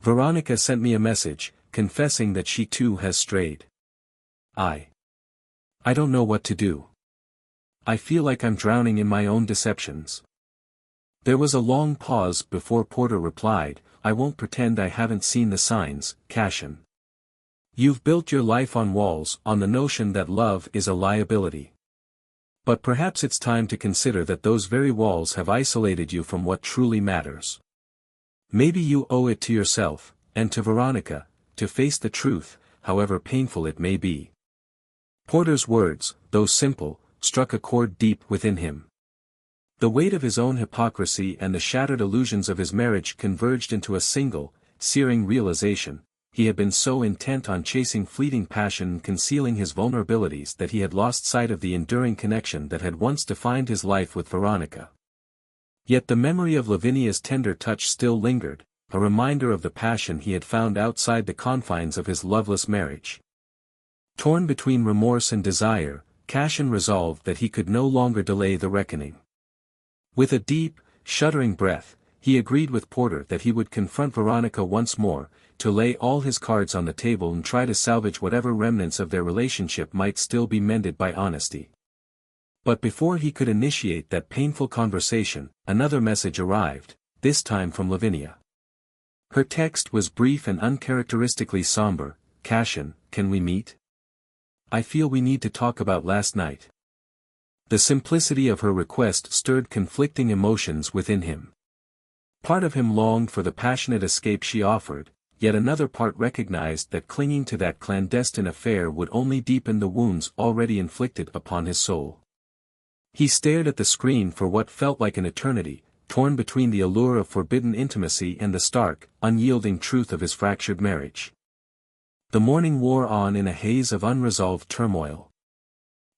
Veronica sent me a message, confessing that she too has strayed. I don't know what to do. I feel like I'm drowning in my own deceptions. There was a long pause before Porter replied, I won't pretend I haven't seen the signs, Cashin. You've built your life on walls, on the notion that love is a liability. But perhaps it's time to consider that those very walls have isolated you from what truly matters. Maybe you owe it to yourself, and to Veronica, to face the truth, however painful it may be. Porter's words, though simple, struck a chord deep within him. The weight of his own hypocrisy and the shattered illusions of his marriage converged into a single, searing realization. He had been so intent on chasing fleeting passion and concealing his vulnerabilities that he had lost sight of the enduring connection that had once defined his life with Veronica. Yet the memory of Lavinia's tender touch still lingered, a reminder of the passion he had found outside the confines of his loveless marriage. Torn between remorse and desire, Cashin resolved that he could no longer delay the reckoning. With a deep, shuddering breath, he agreed with Porter that he would confront Veronica once more, to lay all his cards on the table and try to salvage whatever remnants of their relationship might still be mended by honesty. But before he could initiate that painful conversation, another message arrived, this time from Lavinia. Her text was brief and uncharacteristically somber. "Cashin, can we meet? I feel we need to talk about last night." The simplicity of her request stirred conflicting emotions within him. Part of him longed for the passionate escape she offered, yet another part recognized that clinging to that clandestine affair would only deepen the wounds already inflicted upon his soul. He stared at the screen for what felt like an eternity, torn between the allure of forbidden intimacy and the stark, unyielding truth of his fractured marriage. The morning wore on in a haze of unresolved turmoil.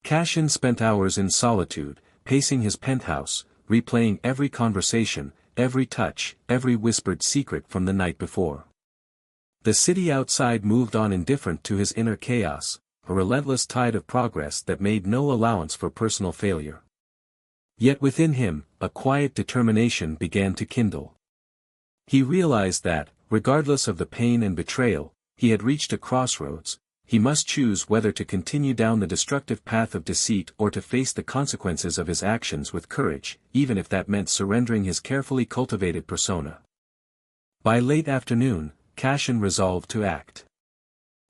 Cashin spent hours in solitude, pacing his penthouse, replaying every conversation, every touch, every whispered secret from the night before. The city outside moved on indifferent to his inner chaos, a relentless tide of progress that made no allowance for personal failure. Yet within him, a quiet determination began to kindle. He realized that, regardless of the pain and betrayal, he had reached a crossroads. He must choose whether to continue down the destructive path of deceit or to face the consequences of his actions with courage, even if that meant surrendering his carefully cultivated persona. By late afternoon, Cashin resolved to act.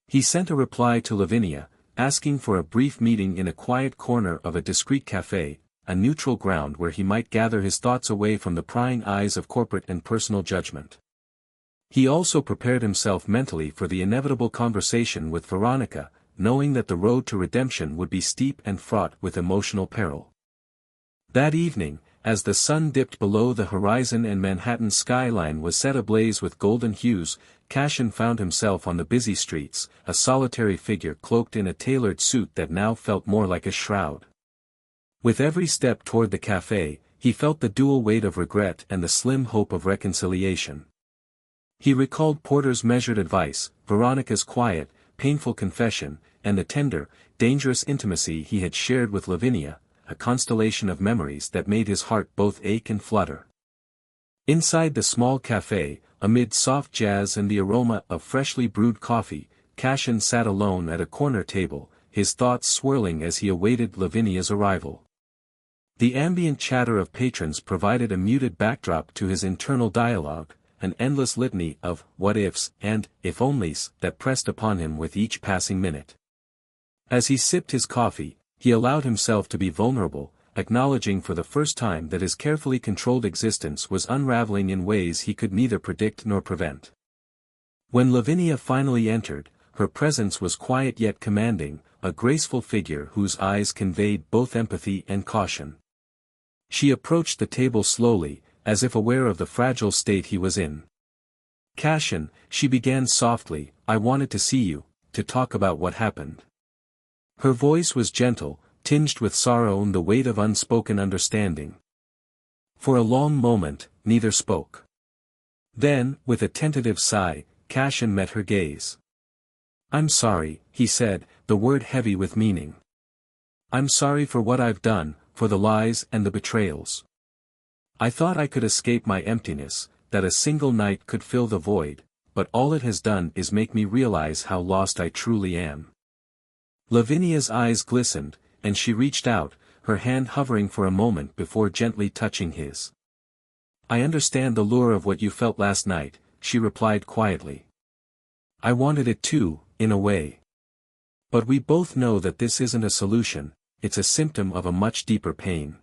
He sent a reply to Lavinia, asking for a brief meeting in a quiet corner of a discreet café, a neutral ground where he might gather his thoughts away from the prying eyes of corporate and personal judgment. He also prepared himself mentally for the inevitable conversation with Veronica, knowing that the road to redemption would be steep and fraught with emotional peril. That evening, as the sun dipped below the horizon and Manhattan's skyline was set ablaze with golden hues, Cashin found himself on the busy streets, a solitary figure cloaked in a tailored suit that now felt more like a shroud. With every step toward the café, he felt the dual weight of regret and the slim hope of reconciliation. He recalled Porter's measured advice, Veronica's quiet, painful confession, and the tender, dangerous intimacy he had shared with Lavinia, a constellation of memories that made his heart both ache and flutter. Inside the small café, amid soft jazz and the aroma of freshly brewed coffee, Cashin sat alone at a corner table, his thoughts swirling as he awaited Lavinia's arrival. The ambient chatter of patrons provided a muted backdrop to his internal dialogue, an endless litany of what-ifs and if-onlys that pressed upon him with each passing minute. As he sipped his coffee, he allowed himself to be vulnerable, acknowledging for the first time that his carefully controlled existence was unraveling in ways he could neither predict nor prevent. When Lavinia finally entered, her presence was quiet yet commanding, a graceful figure whose eyes conveyed both empathy and caution. She approached the table slowly, as if aware of the fragile state he was in. "Cashin," she began softly, "I wanted to see you, to talk about what happened." Her voice was gentle, tinged with sorrow and the weight of unspoken understanding. For a long moment, neither spoke. Then, with a tentative sigh, Cashin met her gaze. "I'm sorry," he said, the word heavy with meaning. "I'm sorry for what I've done, for the lies and the betrayals. I thought I could escape my emptiness, that a single night could fill the void, but all it has done is make me realize how lost I truly am." Lavinia's eyes glistened, and she reached out, her hand hovering for a moment before gently touching his. "I understand the lure of what you felt last night," she replied quietly. "I wanted it too, in a way. But we both know that this isn't a solution, it's a symptom of a much deeper pain."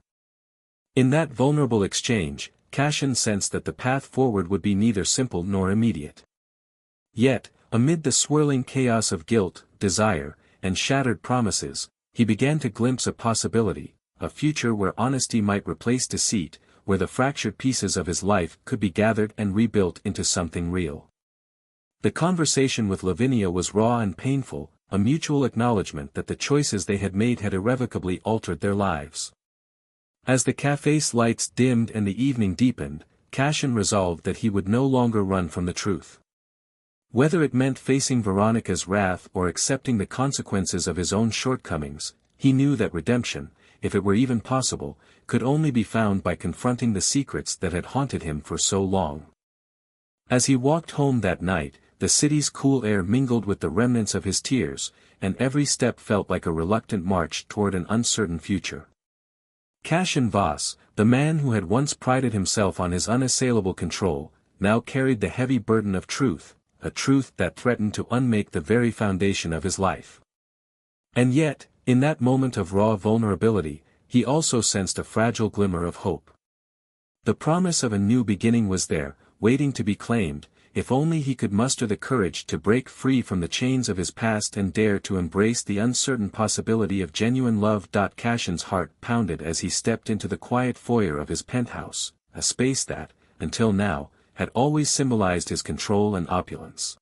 In that vulnerable exchange, Cashin sensed that the path forward would be neither simple nor immediate. Yet, amid the swirling chaos of guilt, desire, and shattered promises, he began to glimpse a possibility, a future where honesty might replace deceit, where the fractured pieces of his life could be gathered and rebuilt into something real. The conversation with Lavinia was raw and painful, a mutual acknowledgement that the choices they had made had irrevocably altered their lives. As the cafe's lights dimmed and the evening deepened, Cashin resolved that he would no longer run from the truth. Whether it meant facing Veronica's wrath or accepting the consequences of his own shortcomings, he knew that redemption, if it were even possible, could only be found by confronting the secrets that had haunted him for so long. As he walked home that night, the city's cool air mingled with the remnants of his tears, and every step felt like a reluctant march toward an uncertain future. Cashin Voss, the man who had once prided himself on his unassailable control, now carried the heavy burden of truth, a truth that threatened to unmake the very foundation of his life. And yet, in that moment of raw vulnerability, he also sensed a fragile glimmer of hope. The promise of a new beginning was there, waiting to be claimed, if only he could muster the courage to break free from the chains of his past and dare to embrace the uncertain possibility of genuine love. Cashin's heart pounded as he stepped into the quiet foyer of his penthouse, a space that, until now, had always symbolized his control and opulence.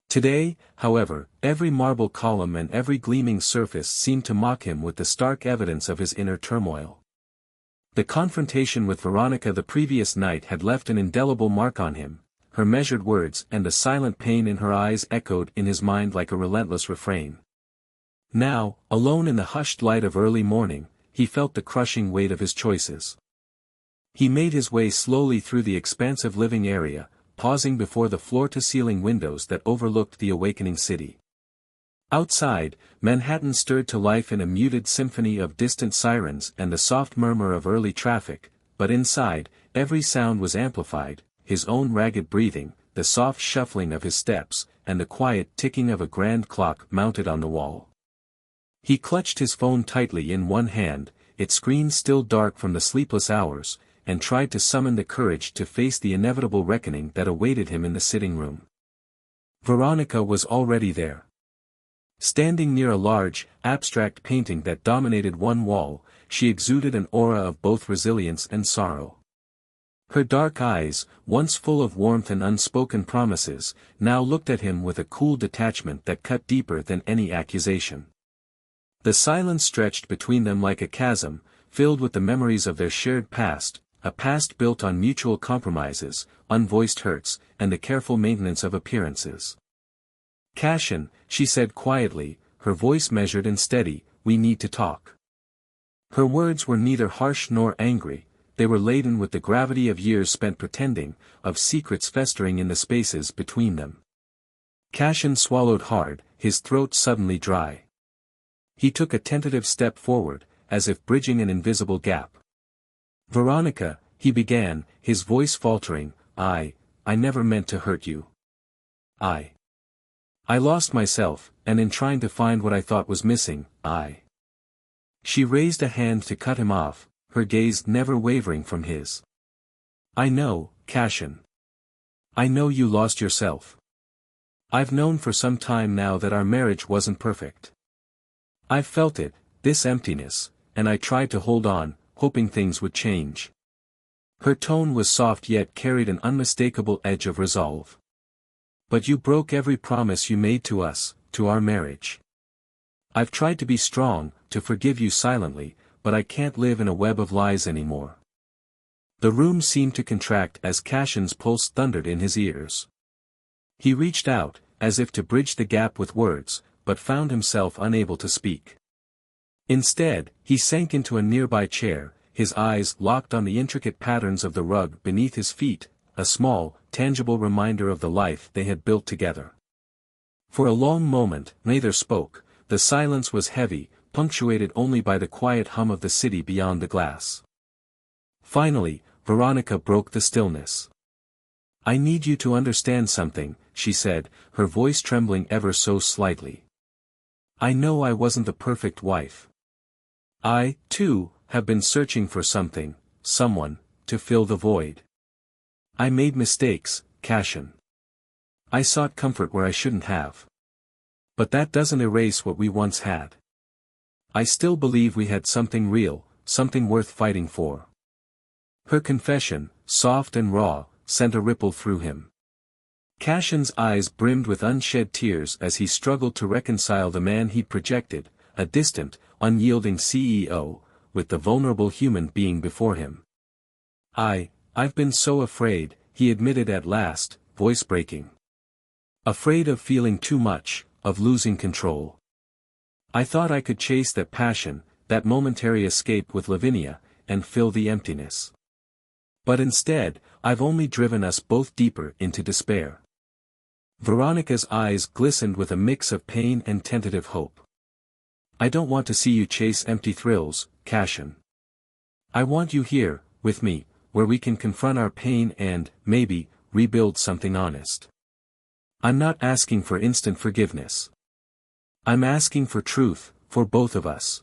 Today, however, every marble column and every gleaming surface seemed to mock him with the stark evidence of his inner turmoil. The confrontation with Veronica the previous night had left an indelible mark on him. Her measured words and the silent pain in her eyes echoed in his mind like a relentless refrain. Now, alone in the hushed light of early morning, he felt the crushing weight of his choices. He made his way slowly through the expansive living area, pausing before the floor-to-ceiling windows that overlooked the awakening city. Outside, Manhattan stirred to life in a muted symphony of distant sirens and the soft murmur of early traffic, but inside, every sound was amplified, his own ragged breathing, the soft shuffling of his steps, and the quiet ticking of a grand clock mounted on the wall. He clutched his phone tightly in one hand, its screen still dark from the sleepless hours, and tried to summon the courage to face the inevitable reckoning that awaited him in the sitting room. Veronica was already there. Standing near a large, abstract painting that dominated one wall, she exuded an aura of both resilience and sorrow. Her dark eyes, once full of warmth and unspoken promises, now looked at him with a cool detachment that cut deeper than any accusation. The silence stretched between them like a chasm, filled with the memories of their shared past, a past built on mutual compromises, unvoiced hurts, and the careful maintenance of appearances. "Cashin," she said quietly, her voice measured and steady, "we need to talk." Her words were neither harsh nor angry. They were laden with the gravity of years spent pretending, of secrets festering in the spaces between them. Cashin swallowed hard, his throat suddenly dry. He took a tentative step forward, as if bridging an invisible gap. "Veronica," he began, his voice faltering, I never meant to hurt you. I lost myself, and in trying to find what I thought was missing, She raised a hand to cut him off, her gaze never wavering from his. "I know, Cashin. I know you lost yourself. I've known for some time now that our marriage wasn't perfect. I've felt it, this emptiness, and I tried to hold on, hoping things would change." Her tone was soft yet carried an unmistakable edge of resolve. "But you broke every promise you made to us, to our marriage. I've tried to be strong, to forgive you silently, but I can't live in a web of lies anymore." The room seemed to contract as Cashin's pulse thundered in his ears. He reached out, as if to bridge the gap with words, but found himself unable to speak. Instead, he sank into a nearby chair, his eyes locked on the intricate patterns of the rug beneath his feet, a small, tangible reminder of the life they had built together. For a long moment, neither spoke. The silence was heavy, punctuated only by the quiet hum of the city beyond the glass. Finally, Veronica broke the stillness. "I need you to understand something," she said, her voice trembling ever so slightly. "I know I wasn't the perfect wife. I, too, have been searching for something, someone, to fill the void. I made mistakes, Cashin. I sought comfort where I shouldn't have. But that doesn't erase what we once had. I still believe we had something real, something worth fighting for. Her confession, soft and raw, sent a ripple through him. Cashin's eyes brimmed with unshed tears as he struggled to reconcile the man he'd projected, a distant, unyielding CEO, with the vulnerable human being before him. I've been so afraid, he admitted at last, voice breaking. Afraid of feeling too much, of losing control. I thought I could chase that passion, that momentary escape with Lavinia, and fill the emptiness. But instead, I've only driven us both deeper into despair. Veronica's eyes glistened with a mix of pain and tentative hope. I don't want to see you chase empty thrills, Cashin. I want you here, with me, where we can confront our pain and, maybe, rebuild something honest. I'm not asking for instant forgiveness. I'm asking for truth, for both of us.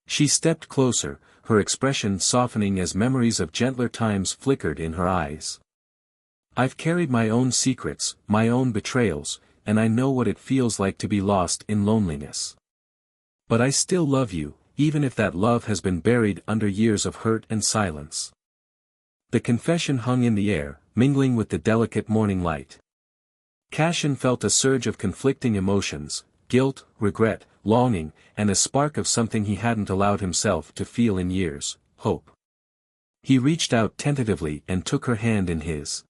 She stepped closer, her expression softening as memories of gentler times flickered in her eyes. I've carried my own secrets, my own betrayals, and I know what it feels like to be lost in loneliness. But I still love you, even if that love has been buried under years of hurt and silence. The confession hung in the air, mingling with the delicate morning light. Cashin felt a surge of conflicting emotions, guilt, regret, longing, and a spark of something he hadn't allowed himself to feel in years, hope. He reached out tentatively and took her hand in his.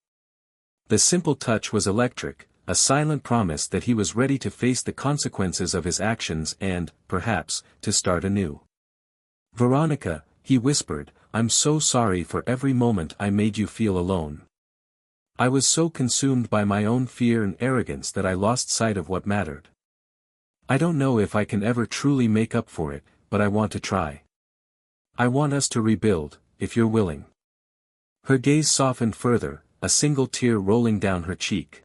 The simple touch was electric, a silent promise that he was ready to face the consequences of his actions and, perhaps, to start anew. Veronica, he whispered, I'm so sorry for every moment I made you feel alone. I was so consumed by my own fear and arrogance that I lost sight of what mattered. I don't know if I can ever truly make up for it, but I want to try. I want us to rebuild, if you're willing. Her gaze softened further, a single tear rolling down her cheek.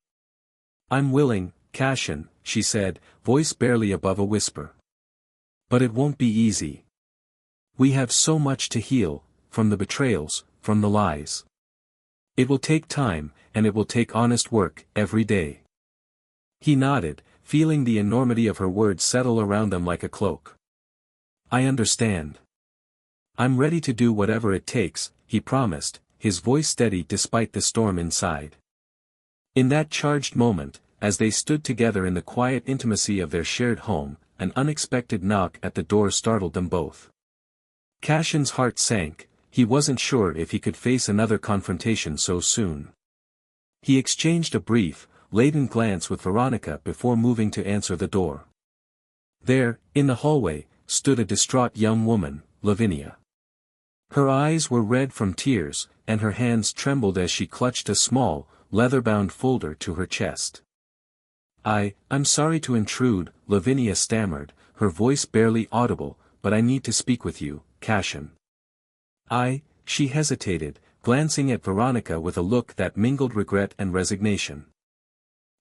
I'm willing, Cashin, she said, voice barely above a whisper. But it won't be easy. We have so much to heal, from the betrayals, from the lies. It will take time, and it will take honest work, every day. He nodded, feeling the enormity of her words settle around them like a cloak. I understand. I'm ready to do whatever it takes, he promised, his voice steady despite the storm inside. In that charged moment, as they stood together in the quiet intimacy of their shared home, an unexpected knock at the door startled them both. Cashin's heart sank, he wasn't sure if he could face another confrontation so soon. He exchanged a brief, laden glance with Veronica before moving to answer the door. There, in the hallway, stood a distraught young woman, Lavinia. Her eyes were red from tears, and her hands trembled as she clutched a small, leather-bound folder to her chest. I'm sorry to intrude, Lavinia stammered, her voice barely audible, but I need to speak with you, Cashin. She hesitated, glancing at Veronica with a look that mingled regret and resignation.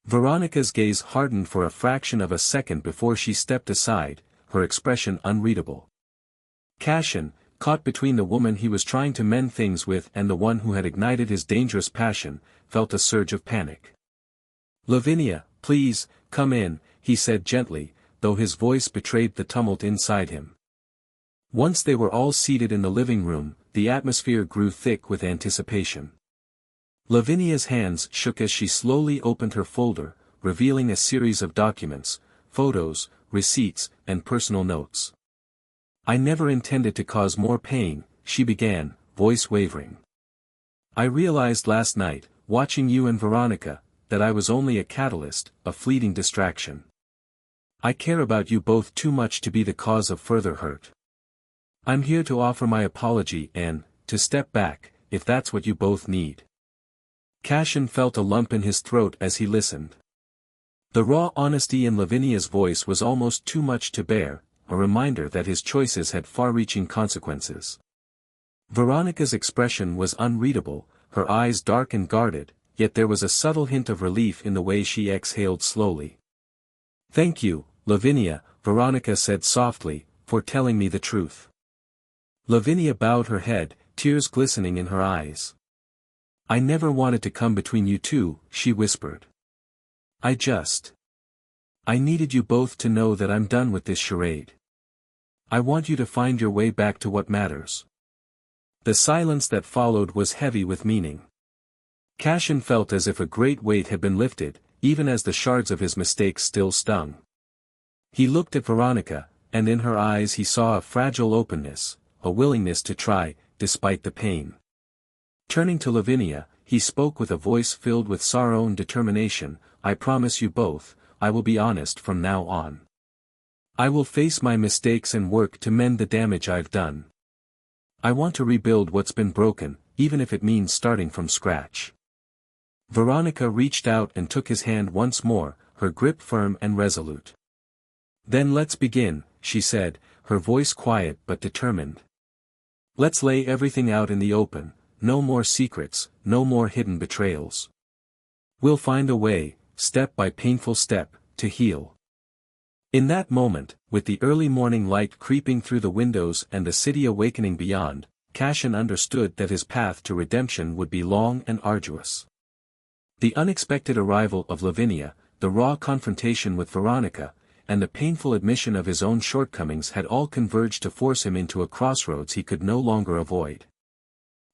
Veronica's gaze hardened for a fraction of a second before she stepped aside, her expression unreadable. Cashin, caught between the woman he was trying to mend things with and the one who had ignited his dangerous passion, felt a surge of panic. Lavinia, please, come in, he said gently, though his voice betrayed the tumult inside him. Once they were all seated in the living room, the atmosphere grew thick with anticipation. Lavinia's hands shook as she slowly opened her folder, revealing a series of documents, photos, receipts, and personal notes. I never intended to cause more pain, she began, voice wavering. I realized last night, watching you and Veronica, that I was only a catalyst, a fleeting distraction. I care about you both too much to be the cause of further hurt. I'm here to offer my apology and, to step back, if that's what you both need. Cashin felt a lump in his throat as he listened. The raw honesty in Lavinia's voice was almost too much to bear, a reminder that his choices had far-reaching consequences. Veronica's expression was unreadable, her eyes dark and guarded, yet there was a subtle hint of relief in the way she exhaled slowly. Thank you, Lavinia, Veronica said softly, for telling me the truth. Lavinia bowed her head, tears glistening in her eyes. "I never wanted to come between you two," she whispered. I needed you both to know that I'm done with this charade. I want you to find your way back to what matters." The silence that followed was heavy with meaning. Cashin felt as if a great weight had been lifted, even as the shards of his mistakes still stung. He looked at Veronica, and in her eyes he saw a fragile openness, a willingness to try, despite the pain. Turning to Lavinia, he spoke with a voice filled with sorrow and determination, "I promise you both, I will be honest from now on. I will face my mistakes and work to mend the damage I've done. I want to rebuild what's been broken, even if it means starting from scratch." Veronica reached out and took his hand once more, her grip firm and resolute. "Then let's begin," she said, her voice quiet but determined. "Let's lay everything out in the open, no more secrets, no more hidden betrayals. We'll find a way, step by painful step, to heal." In that moment, with the early morning light creeping through the windows and the city awakening beyond, Cashin understood that his path to redemption would be long and arduous. The unexpected arrival of Lavinia, the raw confrontation with Veronica, and the painful admission of his own shortcomings had all converged to force him into a crossroads he could no longer avoid.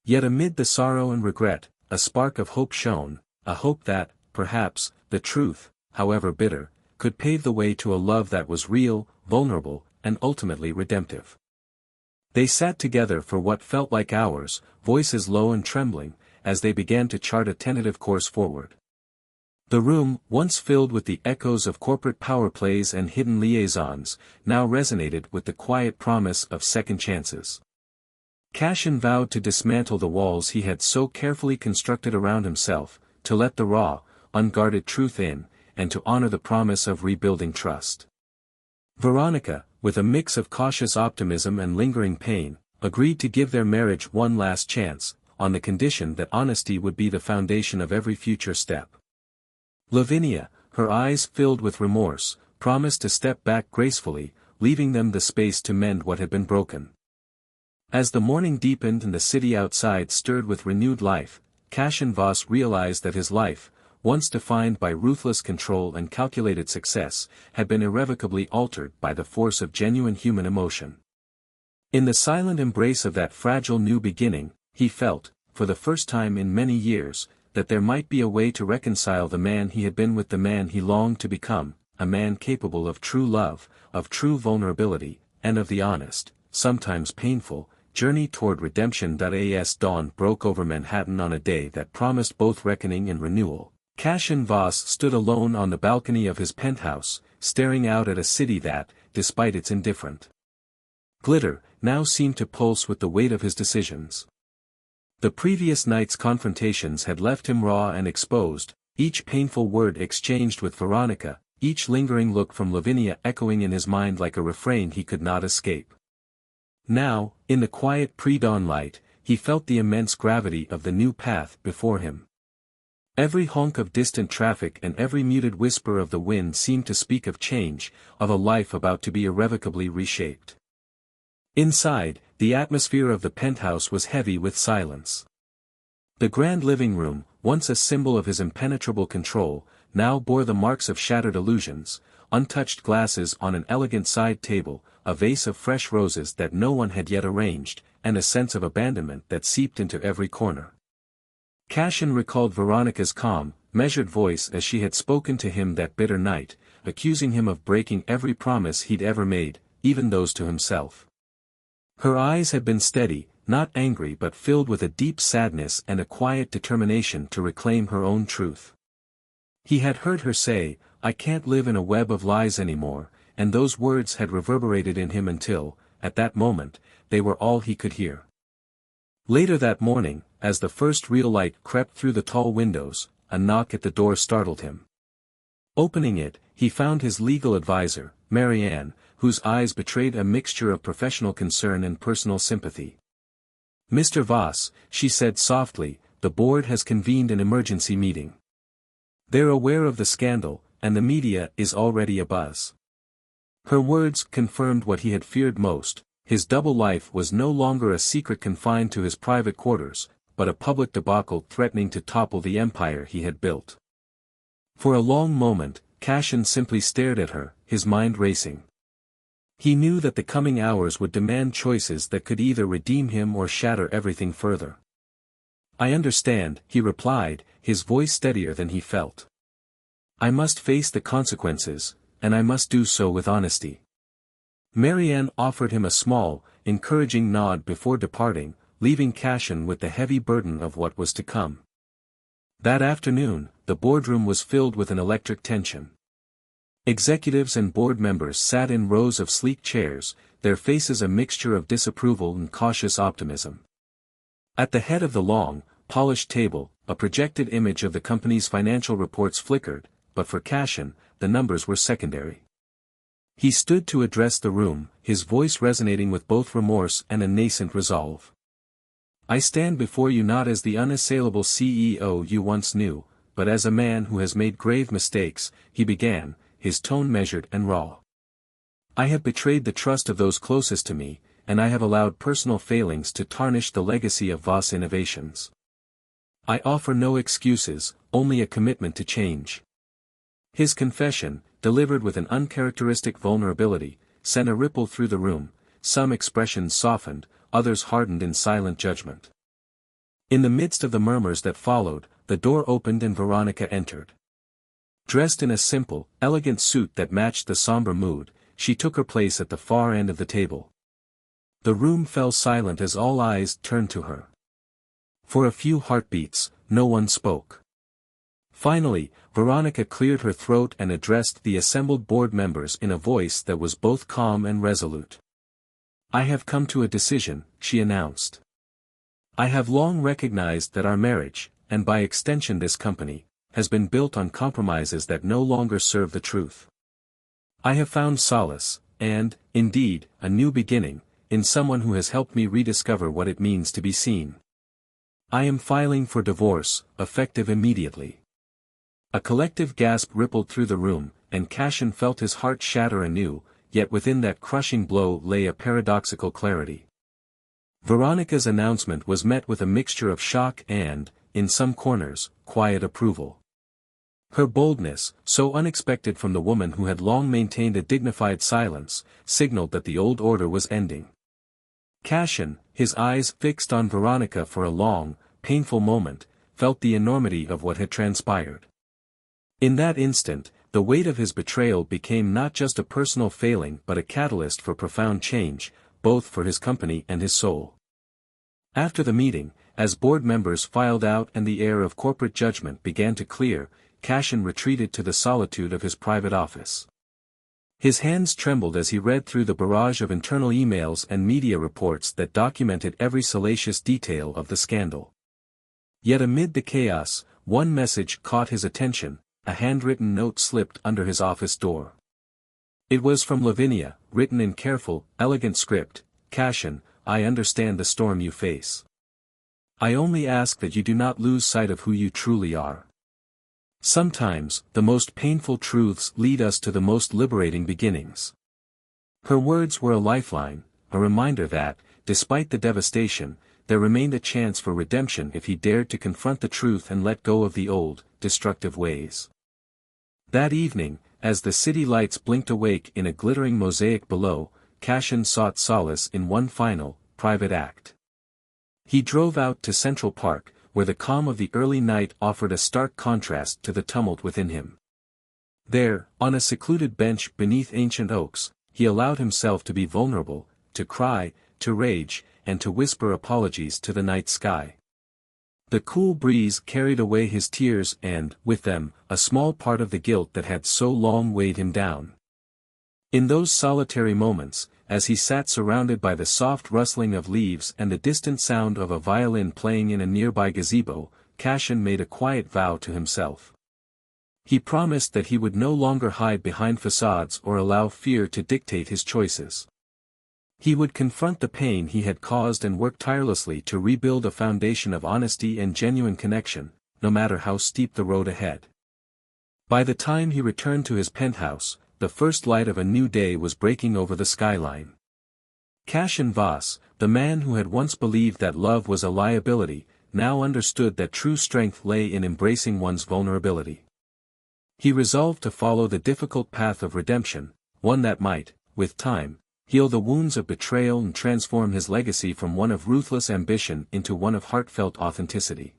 Yet amid the sorrow and regret, a spark of hope shone, a hope that, perhaps, the truth, however bitter, could pave the way to a love that was real, vulnerable, and ultimately redemptive. They sat together for what felt like hours, voices low and trembling, as they began to chart a tentative course forward. The room, once filled with the echoes of corporate power plays and hidden liaisons, now resonated with the quiet promise of second chances. Cashin vowed to dismantle the walls he had so carefully constructed around himself, to let the raw, unguarded truth in, and to honor the promise of rebuilding trust. Veronica, with a mix of cautious optimism and lingering pain, agreed to give their marriage one last chance, on the condition that honesty would be the foundation of every future step. Lavinia, her eyes filled with remorse, promised to step back gracefully, leaving them the space to mend what had been broken. As the morning deepened and the city outside stirred with renewed life, Cashin Voss realized that his life, once defined by ruthless control and calculated success, had been irrevocably altered by the force of genuine human emotion. In the silent embrace of that fragile new beginning, he felt, for the first time in many years, that there might be a way to reconcile the man he had been with the man he longed to become, a man capable of true love, of true vulnerability, and of the honest, sometimes painful, journey toward redemption. As dawn broke over Manhattan on a day that promised both reckoning and renewal, Cashin Voss stood alone on the balcony of his penthouse, staring out at a city that, despite its indifferent glitter, now seemed to pulse with the weight of his decisions. The previous night's confrontations had left him raw and exposed, each painful word exchanged with Veronica, each lingering look from Lavinia echoing in his mind like a refrain he could not escape. Now, in the quiet pre-dawn light, he felt the immense gravity of the new path before him. Every honk of distant traffic and every muted whisper of the wind seemed to speak of change, of a life about to be irrevocably reshaped. Inside, the atmosphere of the penthouse was heavy with silence. The grand living room, once a symbol of his impenetrable control, now bore the marks of shattered illusions, untouched glasses on an elegant side table, a vase of fresh roses that no one had yet arranged, and a sense of abandonment that seeped into every corner. Cashin recalled Veronica's calm, measured voice as she had spoken to him that bitter night, accusing him of breaking every promise he'd ever made, even those to himself. Her eyes had been steady, not angry but filled with a deep sadness and a quiet determination to reclaim her own truth. He had heard her say, "I can't live in a web of lies anymore," and those words had reverberated in him until, at that moment, they were all he could hear. Later that morning, as the first real light crept through the tall windows, a knock at the door startled him. Opening it, he found his legal advisor, Mary Ann, whose eyes betrayed a mixture of professional concern and personal sympathy. "Mr. Voss," she said softly, "the board has convened an emergency meeting. They're aware of the scandal, and the media is already abuzz." Her words confirmed what he had feared most. his double life was no longer a secret confined to his private quarters, but a public debacle threatening to topple the empire he had built. For a long moment, Cashin simply stared at her, his mind racing. He knew that the coming hours would demand choices that could either redeem him or shatter everything further. "I understand," he replied, his voice steadier than he felt. "I must face the consequences, and I must do so with honesty." Marianne offered him a small, encouraging nod before departing, leaving Cashin with the heavy burden of what was to come. That afternoon, the boardroom was filled with an electric tension. Executives and board members sat in rows of sleek chairs, their faces a mixture of disapproval and cautious optimism. At the head of the long, polished table, a projected image of the company's financial reports flickered, but for Cashin, the numbers were secondary. He stood to address the room, his voice resonating with both remorse and a nascent resolve. "I stand before you not as the unassailable CEO you once knew, but as a man who has made grave mistakes," he began, his tone measured and raw. "I have betrayed the trust of those closest to me, and I have allowed personal failings to tarnish the legacy of Voss Innovations. I offer no excuses, only a commitment to change." His confession, delivered with an uncharacteristic vulnerability, sent a ripple through the room, some expressions softened, others hardened in silent judgment. In the midst of the murmurs that followed, the door opened and Veronica entered. Dressed in a simple, elegant suit that matched the somber mood, she took her place at the far end of the table. The room fell silent as all eyes turned to her. For a few heartbeats, no one spoke. Finally, Veronica cleared her throat and addressed the assembled board members in a voice that was both calm and resolute. "I have come to a decision," she announced. "I have long recognized that our marriage, and by extension this company, has been built on compromises that no longer serve the truth. I have found solace, and, indeed, a new beginning, in someone who has helped me rediscover what it means to be seen. I am filing for divorce, effective immediately." A collective gasp rippled through the room, and Cashin felt his heart shatter anew, yet within that crushing blow lay a paradoxical clarity. Veronica's announcement was met with a mixture of shock and, in some corners, quiet approval. Her boldness, so unexpected from the woman who had long maintained a dignified silence, signaled that the old order was ending. Cashin, his eyes fixed on Veronica for a long, painful moment, felt the enormity of what had transpired. In that instant, the weight of his betrayal became not just a personal failing but a catalyst for profound change, both for his company and his soul. After the meeting, as board members filed out and the air of corporate judgment began to clear, Cashin retreated to the solitude of his private office. His hands trembled as he read through the barrage of internal emails and media reports that documented every salacious detail of the scandal. Yet amid the chaos, one message caught his attention. A handwritten note slipped under his office door. It was from Lavinia, written in careful, elegant script. "Cashin, I understand the storm you face. I only ask that you do not lose sight of who you truly are. Sometimes, the most painful truths lead us to the most liberating beginnings." Her words were a lifeline, a reminder that, despite the devastation, there remained a chance for redemption if he dared to confront the truth and let go of the old, destructive ways. That evening, as the city lights blinked awake in a glittering mosaic below, Cashin sought solace in one final, private act. He drove out to Central Park, where the calm of the early night offered a stark contrast to the tumult within him. There, on a secluded bench beneath ancient oaks, he allowed himself to be vulnerable, to cry, to rage, and to whisper apologies to the night sky. The cool breeze carried away his tears and, with them, a small part of the guilt that had so long weighed him down. In those solitary moments, as he sat surrounded by the soft rustling of leaves and the distant sound of a violin playing in a nearby gazebo, Cashin made a quiet vow to himself. He promised that he would no longer hide behind facades or allow fear to dictate his choices. He would confront the pain he had caused and work tirelessly to rebuild a foundation of honesty and genuine connection, no matter how steep the road ahead. By the time he returned to his penthouse, the first light of a new day was breaking over the skyline. Cashin Voss, the man who had once believed that love was a liability, now understood that true strength lay in embracing one's vulnerability. He resolved to follow the difficult path of redemption, one that might, with time, heal the wounds of betrayal and transform his legacy from one of ruthless ambition into one of heartfelt authenticity.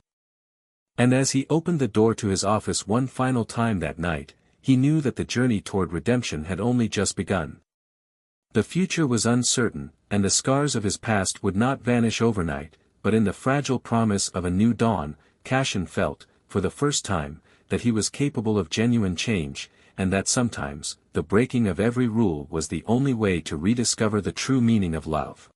And as he opened the door to his office one final time that night, he knew that the journey toward redemption had only just begun. The future was uncertain, and the scars of his past would not vanish overnight, but in the fragile promise of a new dawn, Cashin felt, for the first time, that he was capable of genuine change, and that sometimes, the breaking of every rule was the only way to rediscover the true meaning of love.